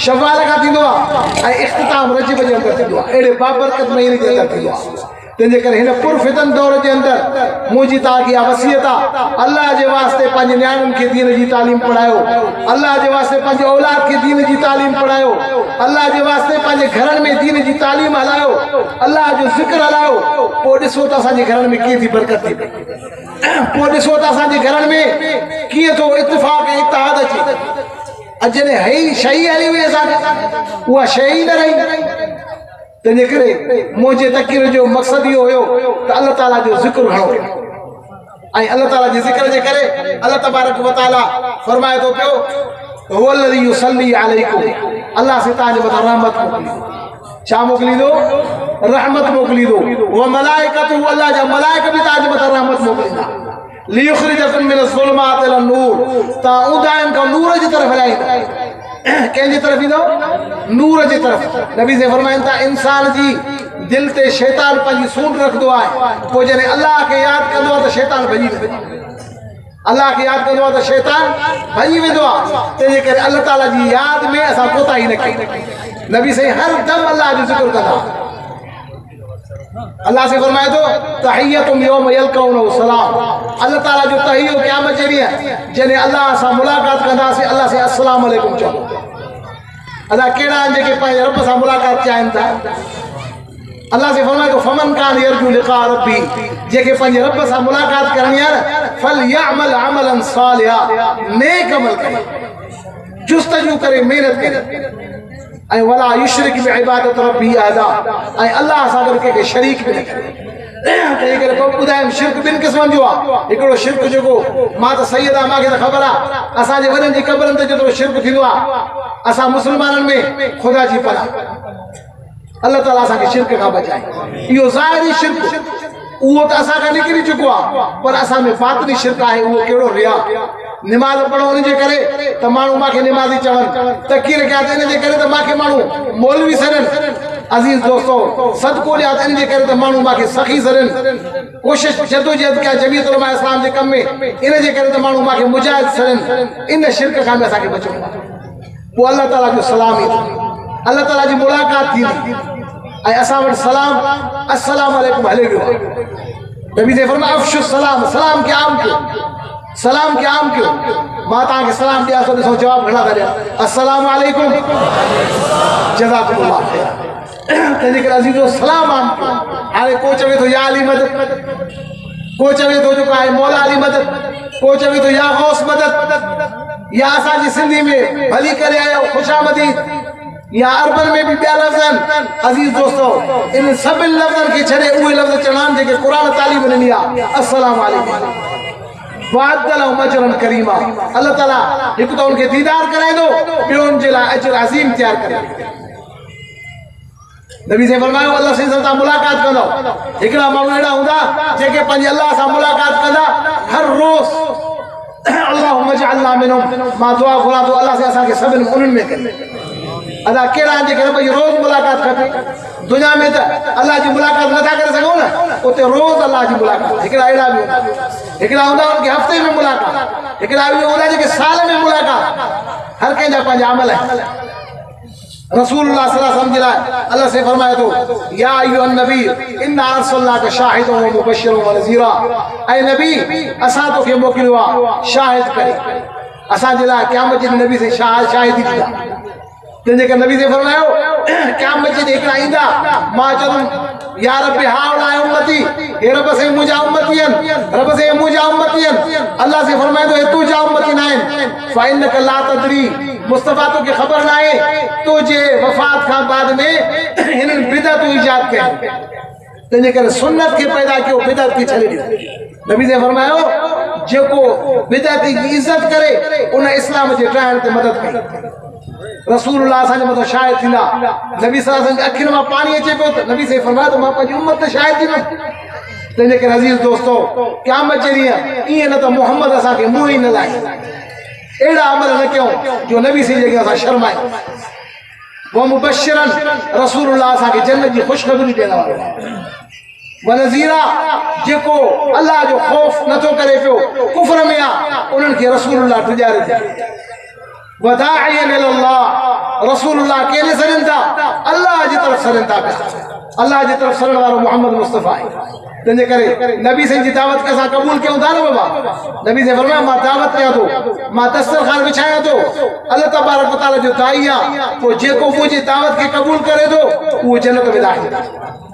Speaker 1: शवाल खां थींदो आहे ऐं इख़्तिताम रजब जे अंदरि थींदो आहे। अहिड़े बाबरकत महीने जे अंदरि थींदो आहे। तंहिंजे करे हिन पुरफ़ितन दौर जे अंदरि मुंहिंजी तव्हांखे इहा वसियत आहे, अल्लाह जे वास्ते पंहिंजे नियाणियुनि खे दीन जी तालीम पढ़ायो। अल्लाह जे वास्ते पंहिंजे औलाद खे दीन जी तालीम पढ़ायो। अल्लाह जे वास्ते पंहिंजे घरनि में दीन जी तालीम हलायो। अल्लाह जो ज़िक्र हलायो। पोइ ॾिसो त असांजे घरनि में कीअं थी बरकत थी पई। पोइ ॾिसो त असांजे घरनि में कीअं थो इत्तिफ़ाक़ ऐं इत्तेहाद अचे। अॼु हई शइ हली वई असांखे, उहा शइ ई न रही। तंहिंजे करे मुंहिंजे तक़रीर जो मक़सदु इहो हुयो त अल्लाह ताला जो ज़िक्र घणो कयो। ऐं अल्लाह ताला जे ज़िक्र जे करे अल्लाह तबारक व तआला फरमाए थो पियो हुवल्लज़ी युसल्ली अलैकुम। अल्लाह से तव्हांजे मथां रहमत मोकिलींदो। छा मोकिलींदो? रहमत मोकिलींदो। व मलाइकतु, अल्लाह जा मलाइक बि तव्हांजे मथां रहमत मोकिलींदा। लियुख़रिजकुम मिनज़-ज़ुलुमात इला-नूर। तव्हां ऊंदाहिन खां नूर जी तरफ़ हलाईंदा। कंहिंजी तरफ़ ईंदो? नूर जी तरफ़। नबी से फरमाइनि था इंसान जी दिल ते शैतान पंहिंजी सूंड रखंदो आहे। पोइ जॾहिं अल्लाह खे यादि कंदो आहे त शैतान भॼी वेंदो आहे। अल्लाह खे यादि कंदो आहे त शैतान भॼी वेंदो आहे। तंहिंजे करे अल्लाह ताला जी यादि में असां कोताही न कई। नबी साईं हर दम अल्लाह जो ज़िक्र कंदा। अल्लाह से फरमाए थो तहियतुम यौम यल्क़ौनहु सलाम। अल्लाह ताला जो तहियो क़यामत जे ॾींहुं जॾहिं अल्लाह सां मुलाक़ात कंदासीं, अल्लाह से अस्सलाम अलैकुम चवंदो। अदा केड़ा जेके पंहिंजे रब सां मुलाक़ात चाहिनि था। अल्लाह से फरमाए तो फमन कान यरजू लिका रब्बी, जेके पंहिंजे रब सां मुलाक़ात करणी आहे फल यअमल अमलन सालिहा, नेक अमल करे, जुस्तजू करे, मेहनत करे, ऐं वला युशरिक बि इबादत रब्बी अहदा, ऐं अल्लाह सां गॾु कंहिंखे शरीक बि न करे। तंहिं करे पोइ ॿुधायमि शिरक ॿिनि क़िस्मनि जो आहे। हिकिड़ो शिरक जेको मां त सैयद आहे, मूंखे त ख़बर आहे, असांजे वॾनि जी क़बरनि ते जेतिरो शिरक थींदो आहे, असां मुस्लमाननि में ख़ुदा जी पनाह, अल्लाह ताला असांखे शिरक खां बचाए। इहो ज़ाहिरी शिरक उहो त असां खां निकिरी चुको आहे, पर असां में बातिनी शिरक आहे। उहो कहिड़ो रिया, निमाज़ पढ़ो इन जे करे त माण्हू मूंखे निमाज़ी चवनि, तकीर कया त इन जे करे त मूंखे माण्हू मौलवी सॾनि, अज़ीज़ दोस्तो सदको ॾिया त इन जे करे त माण्हू मूंखे सखी सॾनि, कोशिशि जदोजहद कया जमीयत उलमा इस्लाम जे कम में, इन जे करे त माण्हू मूंखे मुजाहिद सॾनि। इन शिरक खां बि असांखे बचणो आहे। पोइ अल्लाह ताला जो सलाम ईंदो, अल्लाह ताला जी मुलाक़ात थींदी, ऐं असां वटि सलाम अस्सलाम वालेकुम हले वियो आहे। नबी से फरमाया अफ़शु सलाम, सलाम खे आम कयो, सलाम खे आम कयो। मां तव्हांखे सलाम ॾियां थो, ॾिसो जवाब घणा था ॾियां, अस्सलाम वालेकुम जज़ाकुमुल्लाह ख़ैर। तंहिंजे करे अज़ीज़ो सलाम आम कयो। हाणे को चवे थो या अली मदद, को चवे थो जेको आहे मौला अली मदद, को चवे थो या गौस मदद, या असांजी सिंधी में भली करे आयो खुशामदीद, या अरबन में भी ॿिया लफ़्ज़ आहिनि। अज़ीज़ दोस्तो इन सभिनी लफ़्ज़नि खे छॾे उहे लफ़्ज़ चवणा आहिनि जेके क़ुर तालीम ॾिनी आहे, अस्सलाम वालेकुम वादल मजरन करीमा। अल्लाह ताला हिकु त उनखे दीदार कराईंदो, ॿियो उन जे लाइ अजर अज़ीम तयारु करे। नबी से फरमायो अल्लाह से सां मुलाक़ात कंदो। हिकिड़ा माण्हू अहिड़ा हूंदा जेके पंहिंजे अल्लाह सां मुलाक़ात कंदा हर रोज़, अल्लाहुम्म इजअलना मिनहुम, मां दुआ घुरां थो अल्लाह से असांखे सभिनी उन्हनि में करे। अदा कहिड़ा आहिनि जेके भई रोज़ मुलाक़ात खपे। दुनिया में त अल्लाह जी मुलाक़ात नथा करे सघूं न, उते रोज़ अल्लाह जी मुलाक़ात। हिकिड़ा अहिड़ा बि हूंदा, हिकिड़ा हूंदा उनखे हफ़्ते में मुलाक़ात, हिकिड़ा बि हूंदा जेके साल में मुलाक़ात। हर कंहिंजा पंहिंजा अमल आहिनि। रसूलुल्लाह सल्लल्लाहु अलैहि वसल्लम जे लाइ अल्लाह से फरमाए थो या अय्युहन नबी इन्ना अर्सलनाका शाहिदन व मुबश्शिरन व नज़ीरा, ऐं नबी असां तोखे मोकिलियो आहे शाहिद करे, असांजे लाइ क़यामत जे नबी से शाहिदी ॾींदा। तंहिंजे करे नबी से फरमायो क़यामत जे हिकिड़ा ईंदा, मां चवंदुमि या रब हाउला उम्मती, हे रब से मुंहिंजा उम्मती आहिनि, रब से मुंहिंजा उम्मती आहिनि। अल्लाह से फरमाए थो हे तुंहिंजा उम्मती न आहिनि, फ़इन्नका ला तदरी, मुस्तफ़ा तोखे ख़बर न आहे तुंहिंजे वफ़ात खां बाद में हिननि बिदअत ईजाद कई। तंहिंजे करे सुन्नत खे पैदा कयो, बिदअत खे छॾे ॾियो। नबी से फरमायो जेको बिदअत जी इज़त करे उन इस्लाम जे ठाहिण ते मदद कई। रसूलुल्लाह असांजे मथां शाहिद थींदा। नबी सल्लल्लाहु अलैहि वसल्लम जे अखियुनि मां पाणी अचे पियो त नबी से फरमायो त मां पंहिंजी उम्मत ते शाहिद थींदुमि। तंहिंजे करे अज़ीज़ दोस्तो क़यामत जे ॾींहुं ईअं न त मोहम्मद असांखे मुंहुं ई न लाइ, अहिड़ा अमल न कयूं जो नबी से जेके असां शर्मायूं। वो मुबश्शिरन, रसूलुल्लाह असांखे जन्नत जी ख़ुशख़बरी ॾियण वारो आहे। व नज़ीरा, जेको अल्लाह जो ख़ौफ़ नथो करे पियो, कुफ्र में आहे, उन्हनि खे रसूलुल्लाह टिॼारे थो। वदाइयन इलल्लाह, रसूलुल्लाह केने सॾनि था, अल्लाह जी तरफ़ सॾनि था पिया। अल्लाह जी तरफ़ सॾण वारो मोहम्मद मुस्तफ़ा आहे। तंहिंजे करे नबी साईं जी दावत खे असां क़बूल कयूं था न बाबा। नबी से फरमाया मां दावत कयां थो, मां दस्तरखान विछायां थो, अल्लाह तबारक व तआला जो दाई आहे, पोइ जेको मुंहिंजी दावत खे क़बूल करे थो उहो जन्नत में दाख़िल आहे।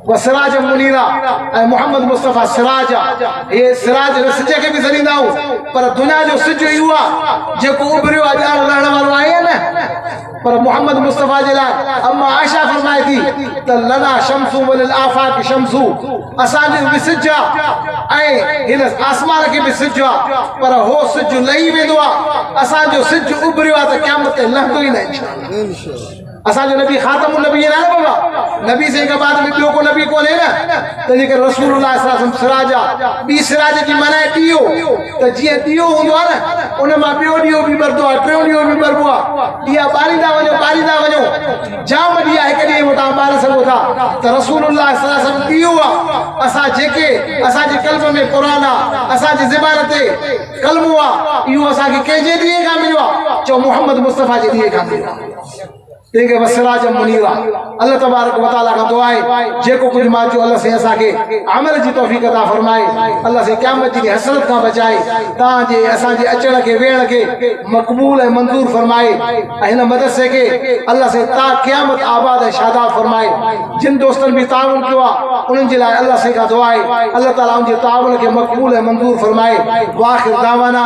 Speaker 1: व सिराज मुनीरा, ऐं मोहम्मद मुस्तफ़ा सिराज आहे। हे सिराज सिज खे बि सॾींदा आहियूं, पर दुनिया जो सिज इहो आहे जेको उभरियो आहे ॼाण लहण वारो आहे न, पर मोहम्मद मुस्तफ़ा जे लाइ अम्मा आयशा फरमाए थी त लना शम्सु वलिल आफाक शम्सु, असांजो बि सिज आहे ऐं हिन आसमान खे बि सिज आहे, पर हो सिज लही वेंदो आहे, असांजो सिज उभरियो आहे त क़यामत ते लहंदो ई न इंशाअल्लाह। असांजो नबी ख़ातमुन नबी न आहे बाबा, नबी से खां बाद में ॿियो को नबी कोन्हे न। तंहिंजे करे रसूलुल्लाह सल्लल्लाहु अलैहि वसल्लम सिराज आहे। ॿी सिराज जी माना आहे ॾीओ, त जीअं ॾीओ हूंदो आहे न उन मां ॿियो ॾीओ बि ॿरंदो आहे, टियों ॾीओ बि ॿरबो आहे। ॾीआ ॿारींदा वञो, ॿारींदा वञो, जाम ॾीआ हिकु ॾींहं में तव्हां ॿारे सघो था। त रसूलुल्लाह सल्लल्लाहु अलैहि वसल्लम ॾीओ आहे। असां जेके असांजे क़ल्ब में क़ुर आहे, असांजी ज़बान ते कलमो आहे, इहो असांखे कंहिंजे ॾींहं खां मिलियो आहे, चओ मोहम्मद मुस्तफ़ा जे ॾींहं खां मिलियो आहे। तेके वसराज मुनीरा अल्लाह तबारक व तआला का दुआ है जेको कुछ मां जो अल्लाह से असा के अमल जी तौफीक अता फरमाए अल्लाह से क़यामत जी हसरत का बचाए ता जे असा जे अचण के वेण के मकबूल है मंजूर फरमाए इन मदरसे के अल्लाह से ता क़यामत आबाद है शादाब फरमाए जिन दोस्तन भी ताउन किया उन जे लाए अल्लाह से का दुआ है अल्लाह ताला उन जे ताउन के मकबूल है मंजूर फरमाए व आखिर दावाना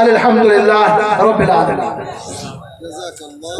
Speaker 1: अल्हम्दुलिल्लाह रब्बिल आलमीन। जज़ाकल्लाह।